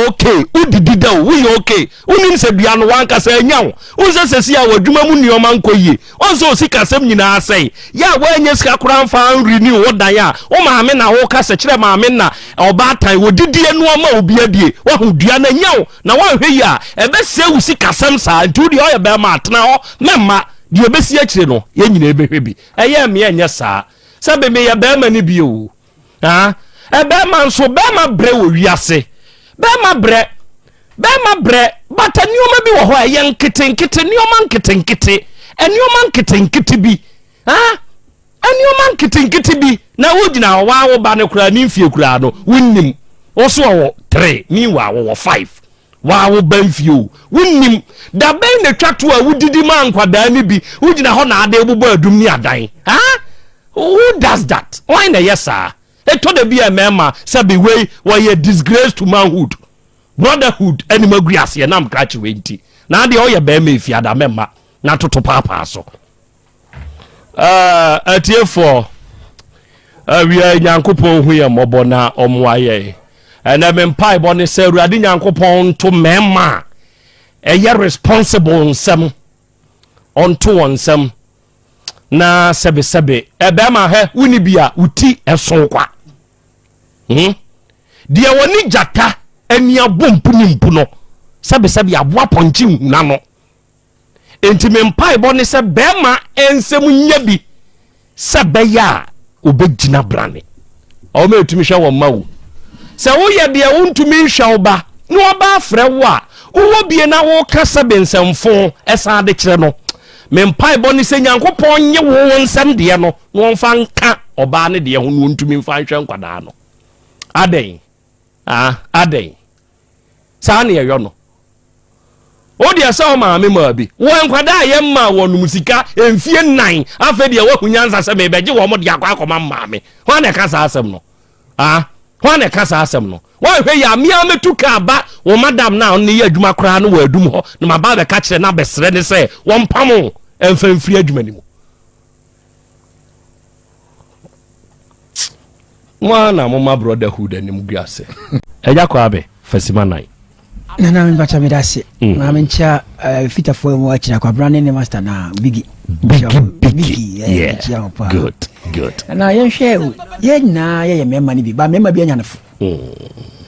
okay udidi da we okay unim se dua no wanka sa anyawo unse sesi a wadwuma mu nioma nkoyie onso osika sem nyina asai ya wanye sika kura mfa renew wodan ya o maame na wo ka se kire maame na obatan wodidi enu ma obi adie wa hu dua na nyawo na wa hwe ya ebe se usika sem sa ntudi o ya be ma atena ho memma die obesi akire no ye nyina ebehwe bi eye me enye saa sabe me ya be ma ni bi o ebe ma nso be ma bre wo wiase Bema bre bata nioma bi wo ho aye nkete nioma nkete enioma nkete bi enioma nkete bi na wogina wa wo ba ne kura ni mfie kura no wonnim wo so wo 3 ni wa wo 5 wa wo ba mfie wonnim da ben ne twato a wudidi ma nkwada ni bi wogina ho na ade bubo adum ni adan who does that why na yesa eto de bia mema sabi we were disgrace to manhood brotherhood animal grass ye nam krachi we nti na de oye be me fiada mema na toto papa so atiefo wi Nyankopon hu ye mobo na omoaye na me mpai bo ne se Awurade Nyankopon to mema eye responsible nsem onto onsem na sebe ebe ma he wuni bia uti eso kwa dia woni jata ania bompuni mpuno sebe aboa ponchi huna no enti me mpai bo ne se be ma ensem nya bi sebe ya obegina brane o me etumi hwa wo mawo se wo ye de wontumi hwa oba no oba afre wo a wo bie na wo ka sebe nsemfo esa de kire no me mpai bo ne se Nyankopon nye wo nsem de no no mfa nka oba ne de ho no ntumi mfa nhwe nkwada no aden sa ne yo no Odi asa ma me ma bi. Wo nkwada ye ma wonu musika emfie 9 afa de wa kunyansa se me beje wo mo de akwa ma me. Ho na ka sa asem no. Ho na ka sa asem no. Wo hwe ya me ametu ka ba wo madam na on ye adwuma kra no wa adum ho na ma ba be ka kire na besre ne se wo mpam emfamfiri adwuma ni mu. Mwana mama brotherhood anim guase. Eja kwa be fasima 9. Nana mbacha medase. Na mencha fita fo mo achira kwa brand name master na Biggie. Yeah. Good. Na yen hwe ye na ye memma ni bi ba memma bi anyanefo.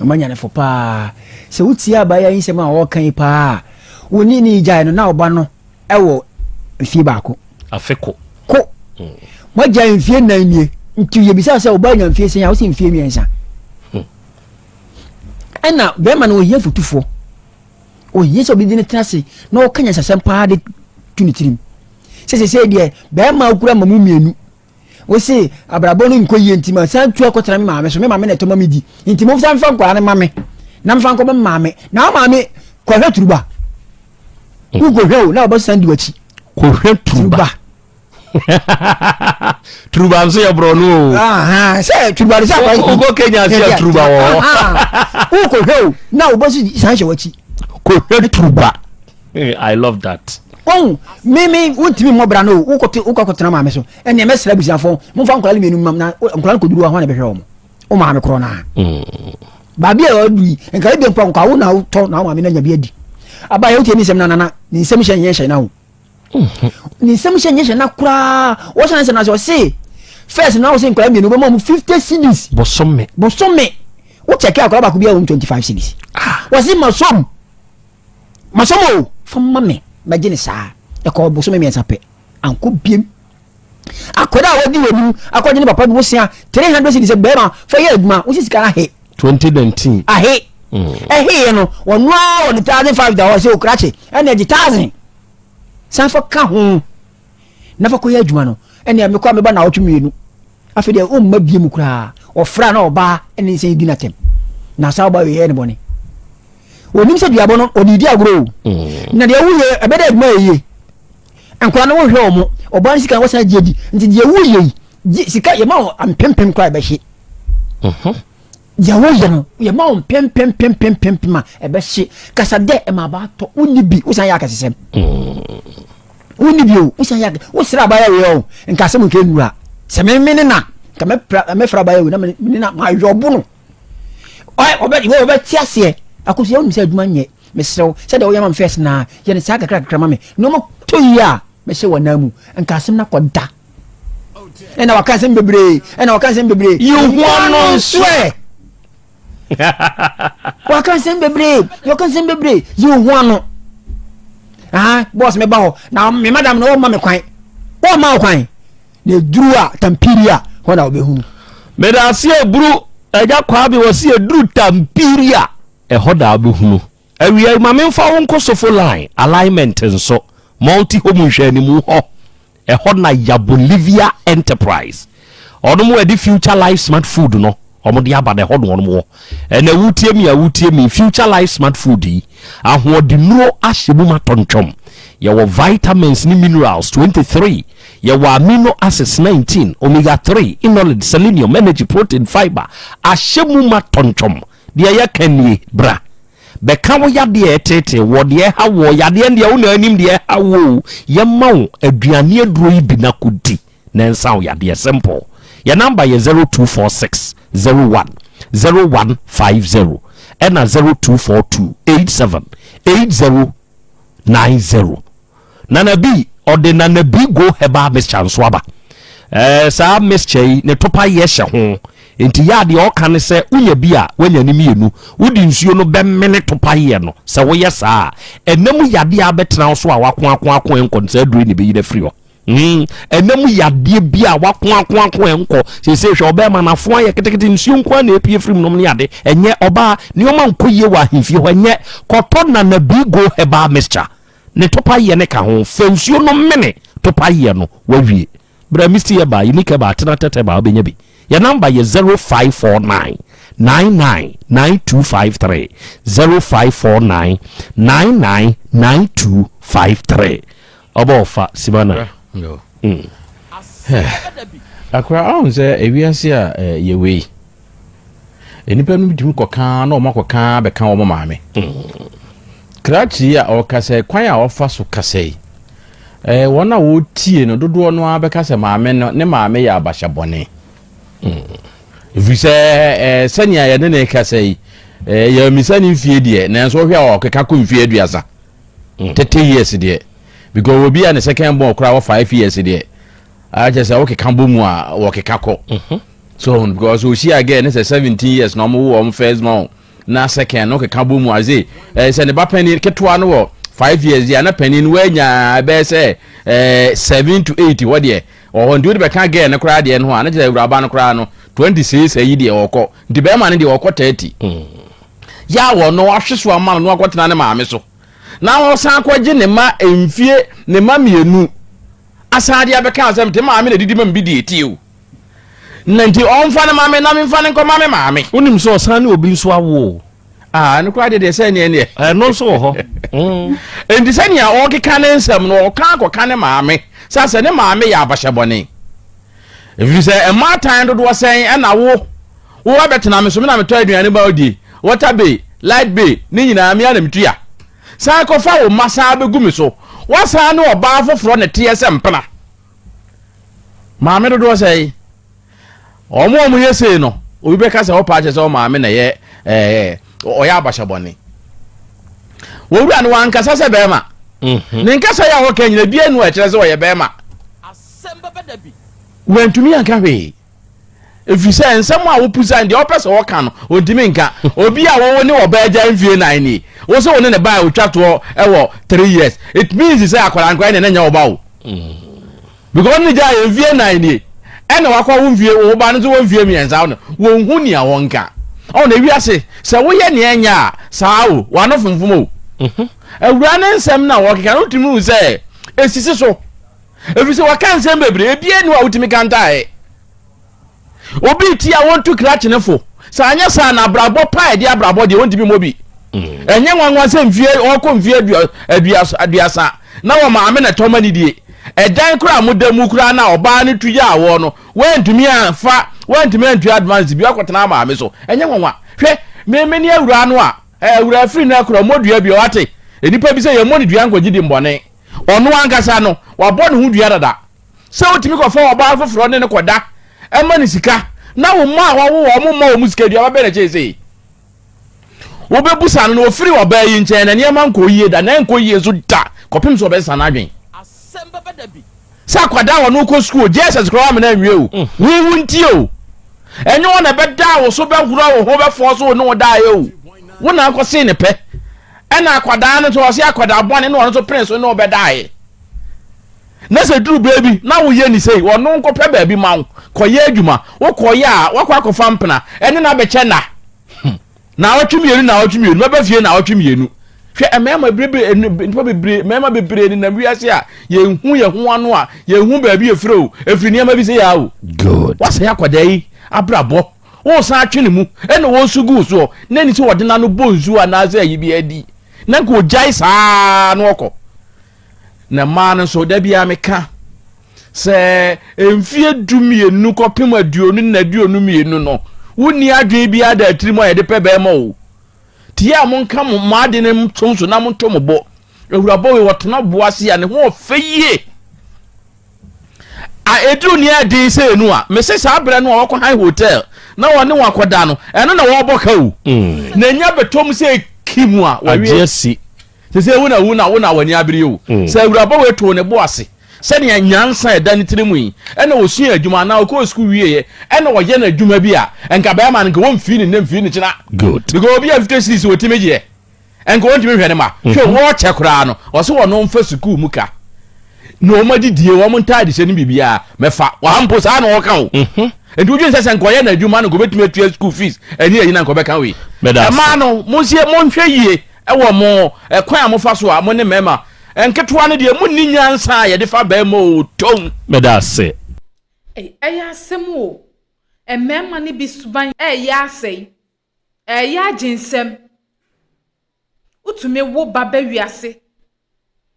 Amanyanefo pa. Se utia ba ya yin se ma wo kan pa. Woni ni jai no na oba no ewo fie baako. Afeko. Ko. Mo jai fie na nie. Nti ye bisa se oba nya fie se ya wo se fie miensa. Ena be ma no ye futufo. O yeso bi dine trase na o kanya sasem pa de tunitirim. Se de be ma okura mamu mienu. O se abrabo no nkoye ntima san tu akotra me maame so me maame na to mami di. Nti mo san fa kwa ne maame. Na mfa nko be maame. Na maame ko hwe turuba. Ku ko hwe na obo san di wachi. Ko hwe turuba. Turuba nso ya bro no. Se turuba de sa kwa. Ko Kenya se turuba wo. Ku ko hwe na obo san hwe wachi. Truba. I love that. Oh, me untimi mobra no ukotena maame so ene mesra busiafo mo fa nkola menu mam na nkola ko duru ho na behwe o maame kro na ba bia odui enka bi mpa nka wo na to na maame na nya bi adi aba ye utemi sem na ni sem hye na wo ni sem hye na kura wo san se na so se first na wo se nkola menu mo 50 cedis bosomme wo check akola ba ko bia 25 cedis wo se masomo from mame magine sa e ko boso me miensa pe anko biem akoda wodi wonu akoje ni papa bi wosia 300 cedis be ma fa ye aduma wo sika na he 2019 ahe he no wonu a wonu 1500 da wo se okrache ene ji 1000 san fa ka ho na fa ko ye aduma no ene me ko me ba na otwemienu afi de o mma biem kura ofra na oba ene se di na tem na sa oba ye ne boni onim se duabo no odidi agro na de wuye ebede aduma ye ankwa no wo hwe omo oban sika wo sa jedi nti de wuye sika ye ma ampempem kwa be hye ya wo ye no ye ma pempem ma ebe hye kasa de e ma ba to unibi wo san ya kasesem unibi wo san ya wo sira ba ya we o nka se mo ke nura se me na ka me fra ba ya we na ma yobu no obe tiase akosi wonu se aduma nye mesrew se de wo yama first na ye ne sa kakra mame no mo to ya me se wona mu nka asem na koda ena wakasem bebre you won swear wakasem bebre you won boss me ba ho na me madam no ma me kwan o ma kwan ne duru a tampiria ho na obehunu me da se buru eja kwa bi wo se duru tampiria hoda abuhunu awia mame mfa won kosofo line alignment nso multi home hwani mu ho hona ya Bolivia Enterprise onomo edi future life smart food no omode aba de hodo onomo na wutie mi future life smart food yi ahode nuro ahyebu matontwom ye wo vitamins ni minerals 23 ye wo amino acids 19 omega 3 inolid selenium energy protein fiber ahyebu matontwom de ya kanie bra be ka wo yade tete wo de ha wo yade nde wo na anim de ha wo ye mawo aduane aduro yi bi na kodi na nsa wo yade simple your number is 0246 01 0150 and 0242 87 8090 nana bi ode nana bi go heba mixture nso aba sa mixture ne topa ye hye ho enti ya de o kan se unya bi a wanya ni mienu wudi nsuo no be mene topa ye no se wo ye saa enam yade a betena so a wakon enkonsa aduru ni be yi da free ho enam yade bi a wakon enko se hwe oba ma na fo aye ketekete nsuo nko na epie free nom ne yade enye oba ne oma nkoye wa himfie ho enye koto na na bi go heba mixture ne topa ye ne ka ho fe nsuo no mene topa ye no wawie bra misti ye ba yinike ba tena tete ba obenye bi Your number is 0549 999253 0549 999253. Obofa Simana. No. Akwa on say ewiase a yewe. Enipa no bitimi koka na omakoka be kan o maame. Krachi a okase kwan a ofa so kase. Wona wo tie no dodo no abeka se maame no ne maame ya abasha bone. Vise sanya ya ne kase ya misani fie de na so hwe a okeka ko mfie aduasa. 30 years de because obi an second born kra 5 years de I just say okay kambo mu a okeka ko. So because we see again it's 17 years no mo first month na second okay kambo mu aze say ne ba pani ketwa no 5 years ya na pani no anya be say 7 to 8 what there or do be kan again ne kra de no na je uraba no kra no 26 ayi de okọ ndi be ma ne de okọ 30 ya wo no ahweso ama no akotena ne maame so na wo san kwaje ne ma emfie ne ma mienu asade abeka asem te maame na didi ma mbidi etio nanti onfa ne maame na memfa ne nko maame Unim so san ne obi so awo. No kwa de say ne No so ho. Endi sani a okeka ne nsem no oka akoka ne maame sase ne maame ya abahye if you say ma time do say na wo abetena me so me na meto aduane ba odi water bay light bay ni nyina me ana metua sa ko fa wo masa begu me so wasa ne oba afoforo ne tie se mpena maame do say omo yese no obi be ka se opa che se o maame na ye oya abahye bone wo wura ne wankasa se be ma ne nkasa ya wo kan nyina bie nu a kire se wo ye be ma asemba badabi wentumi anka hwe if you say nsem a wo pusa ndi opese wo ka no ontimi nka obi a wo ne oba agya mfie nan ni wo so wo ne ba wo twato ewo 3 years it means say akwara nkwa ne nya wo ba wo because ni ja mfie nan ni ena wakwa wo mfie wo ba no so wo mfie mienza no wo hu ni a wo nka o na wiase se wo ye ne nya saa wo wa no funfum o awura ne nsem na wo keka no tumi say esisi so if you say what can say bebre ebie no awutimi kantae obi ti a want to clutch ne fo sa anya sa na brabo pa de abrabo de wontimi mobi enye nwanwa se mfie okọ mfie aduasa na wo maame na tomani die edan kura modamu kura na oba ne tuye awo no wentumi afa wentumi antu advance bi akotena maame so enye nwanwa hwe memeni awura no a awura free na kura modua bi o ate enipa bi se ye moni dua nkogidi mbone onu ankasa no wabɔ ne ho dua dada sɛ wotimi kɔ fa oba afoforo ne kɔda ɛma ne sika na wo ma wo ma wo musika dua ba bɛ na kyese wo be busa no ofiri oba yi nkyɛn na ne ma nkɔ yie da na nkɔ yie so da kɔpem so bɛ sana adwen asɛmba badabi sa kwada wo no kɔ school Jesus kɔ am na nwie o wo ntie o ɛnyɛ wo na bɛ da wo so bɛ hura wo ho bɛ fɔ so no da ye o wo na akɔ se ne pɛ ɛna kwada no to ɔse akwada bɔne no ɔno so prince no bɛ da ye na se duru baby na wo ye ni sei wo no nko pɛ baabi ma wo kɔ ye adwuma wo kɔ ya wo kɔ akɔfa mpena ɛne na bɛ kyɛ na wotwemienu na wotwemienu ma ba fie na wotwemienu hwɛ emema bebre nipa bebre mema bebre ni na wiase a ye hu ano a ye hu baabi efiro efiri niam bi se ya o Good. wasa ya kwada yi abrabɔ wo san atwene mu ɛna wo sugu so na ni se wodena no bonzu ana se yi bi adi na ko jai saa no okɔ na man so da bia meka se emfie dumienu kopem aduonu na aduonu mienu no woni adwe bia da atiri mo ye de pebe ma o tia mo nka mo maade ne mtonso na mo ntomo bo ewurabo we wotona boase ya ne ho ofeyie a edu ni ade se enu a me se sa abra no wakɔ high hotel na wone wakoda no eno na wo boka o na nya betom se kimu a wawie se wona wani abiri o se ewurabo we to ne boase se ne nyansa eda ne tiremu yi ena osu adwuma na okɔ school wieye ena wo ye na adwuma bi a enka ba ma nka won fi ne mfi ne kyina Good. because obi a 56 wotimeje enka won timi hwene ma hwe wo kyekura no wo se wo no mfa school mu ka no ma didie wo mo ntade hye ne bibia mefa wa hampo sa na wo ka wo enti wo dwen se enka ye na adwuma no go betumi atua school fees eni ayi na nka be ka we ma no mo sie mo nhwe yie ewo mo kwan amofa so a mo ne mema enketwa ne de mu ni nyansa ye de fa ba mo ton Medase. Aya asem o Emema ni bi suban ya asɛe. Ya aginsɛm. Utumi wo baba wiase.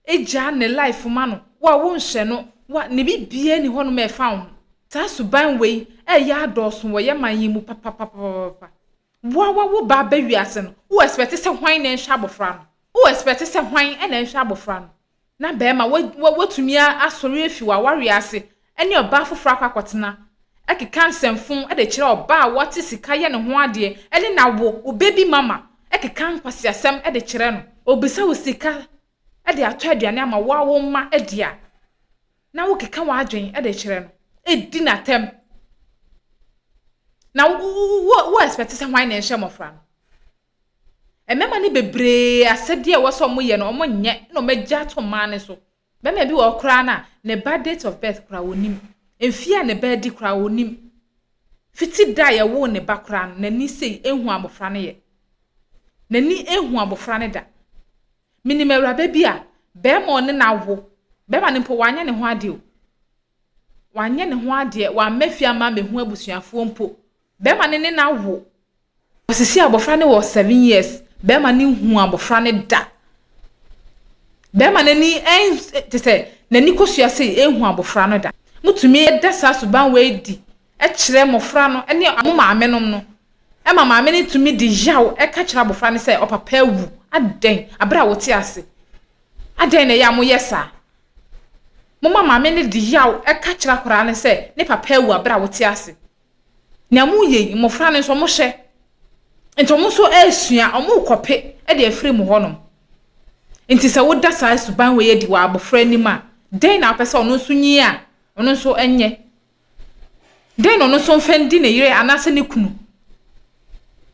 Eja ne life ma no. Wa wo nhye no. Wa ne bi bie ni hono me fa wo. Ta suban wei ya adoso wo ye man mu papa. Wo baba wiase no. Wo expect se hwan na nhwa abofra no. Wo expect se hwan na nhwa abofra no. Na be ma wo tumi asori afi wa ware ase. Ene oba foforo akwakotena. Ekeka nsɛmfon de kyerɛ oba a wɔte sika yɛ ne ho ade ɛne na wo obebi mama ekeka nkwasi asɛm de kyerɛ no obisa wo sika de atɔ aduane ama wo ma de a na wo keka wa adwen de kyerɛ no edi na tem na wo expect sɛ hwan na nhye mofra no emema ni bebree asɛde a wɔsɔ mo yɛ no ɔmo nyɛ na ɔmagya to ma ne so bɛma bi wɔ kra na ne bad date of birth kra wonim Enfia ne ba di kra onim. Fiti da ye wo ne ba kra na ni sei ehu abofra ne ye. Na ni ehu abofra ne da. Minim awuraba bi a be ma one na wo. Be ma ne mpo wanya ne ho ade o. Wanya ne ho ade wa mafia ma mehu abusuafo mpo. Be ma ne na wo. Osisi abofra ne wo 7 years. Be ma ne hu abofra ne da. Be ma ne ni te se na ni kosua sei ehu abofra no da. Mutumi dasa suban we di kyerɛ mofra no ne maame nom no maame ne tumi di yaw ka kyerɛ abofra ne sɛ opapa awu aden abra wote ase aden na ya mo yesa mo maame ne di yaw ka kyerɛ akora ne sɛ ne papa awu abra wote ase na mo ye mofra ne so mo hye ento mo so asua omo kope de afiri mo honom enti sɛ wo dasa suban we di wa abofra ni ma den na apɛ sɛ ono so nyi a ono so enye den ono so mfendi ne yire anase ne kunu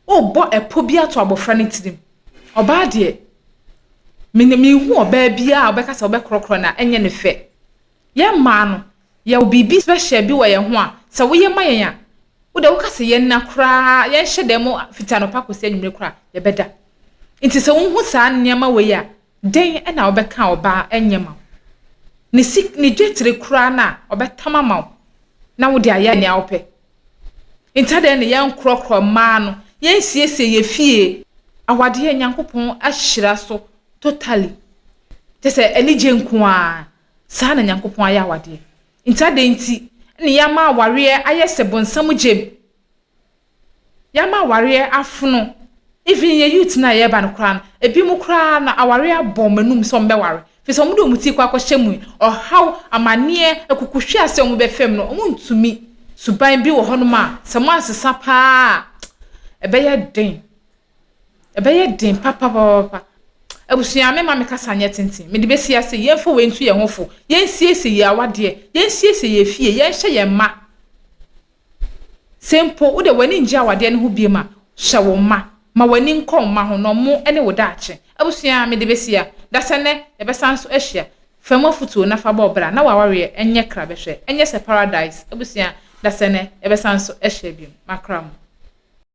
obo epo bia to abofra ne tirim oba de me hu oba bia obeka se obekrokro na enye ne fe ye ma no ye obibi special bi wo ye ho a se wo ye mayen a wo de wo ka se ye na kra ye hye dem fita no pakosi anwumre kra ye beda nti se wo hu sa nneema we ya den e na obeka oba enye ma ni dwetire kura na obetama ma na wo de aya ne awpe intade ne yan krokro ma no yan siesie ye fie awade ye nyankopon ahyira so totally te se eni je nko a sa na nyankopon aya awade intade nti ne yama aware aye se bonsam jem yama aware afuno even ye youth na ye ba no kura ebi mu kura na aware abom manum so mbeware Fiso mudo muti kwa hyemu haw amane akukuhwe asem mo befem no omo ntumi suban bi wo hono ma samo asesa pa ebeye den papa abusua me ma me kasa nye tenten me de besia se yefo we ntu ye hofo yensiesie ye awade yensiesie ye fie yenhye ye ma sempo wo de wani nje awade ne ho bie ma hye wo ma wani nkom ma ho no mo ene wo daache abusua me de besia dasane ebesanso ehia famo futuo na fa bobra na waware enye kra behwe enye se paradise abusua dasane ebesanso ehia bi makram.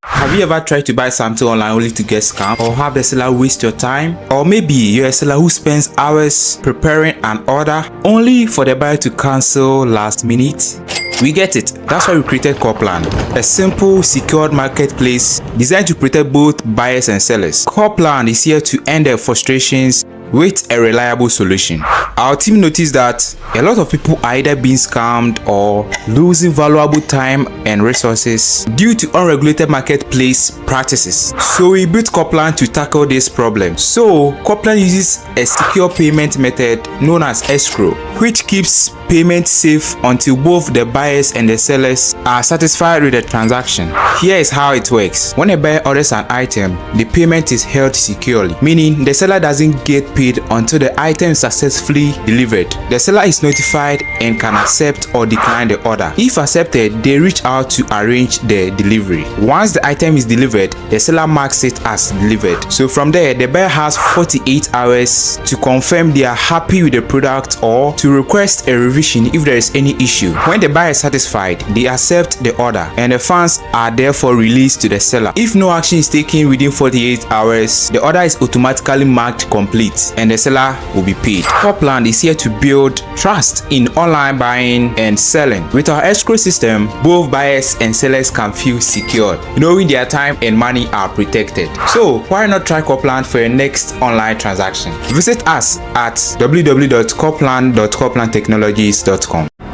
Have you ever tried to buy something online only to get scammed, or have the seller waste your time? Or maybe you're a seller who spends hours preparing an order only for the buyer to cancel last minute? We get it. That's why we created Copland, a simple, secured marketplace designed to protect both buyers and sellers. Copland is here to end their frustrations with a reliable solution. Our team noticed that a lot of people are either being scammed or losing valuable time and resources due to unregulated marketplace practices. So we built Copland to tackle this problem. So Copland uses a secure payment method known as escrow, which keeps payment safe until both the buyers and the sellers are satisfied with the transaction. Here is how it works. When a buyer orders an item, the payment is held securely, meaning the seller doesn't get paid until the item is successfully delivered. The seller is notified and can accept or decline the order. If accepted, they reach out to arrange the delivery. Once the item is delivered, the seller marks it as delivered. So from there, the buyer has 48 hours to confirm they are happy with the product or to request a revision if there is any issue. When the buyer is satisfied, they accept the order and the funds are therefore released to the seller. If no action is taken within 48 hours, the order is automatically marked complete. price and the seller will be paid. Copland is here to build trust in online buying and selling. With our escrow system, both buyers and sellers can feel secure, knowing their time and money are protected. So why not try Copland for your next online transaction? Visit us at www.copland.coplandtechnologies.com.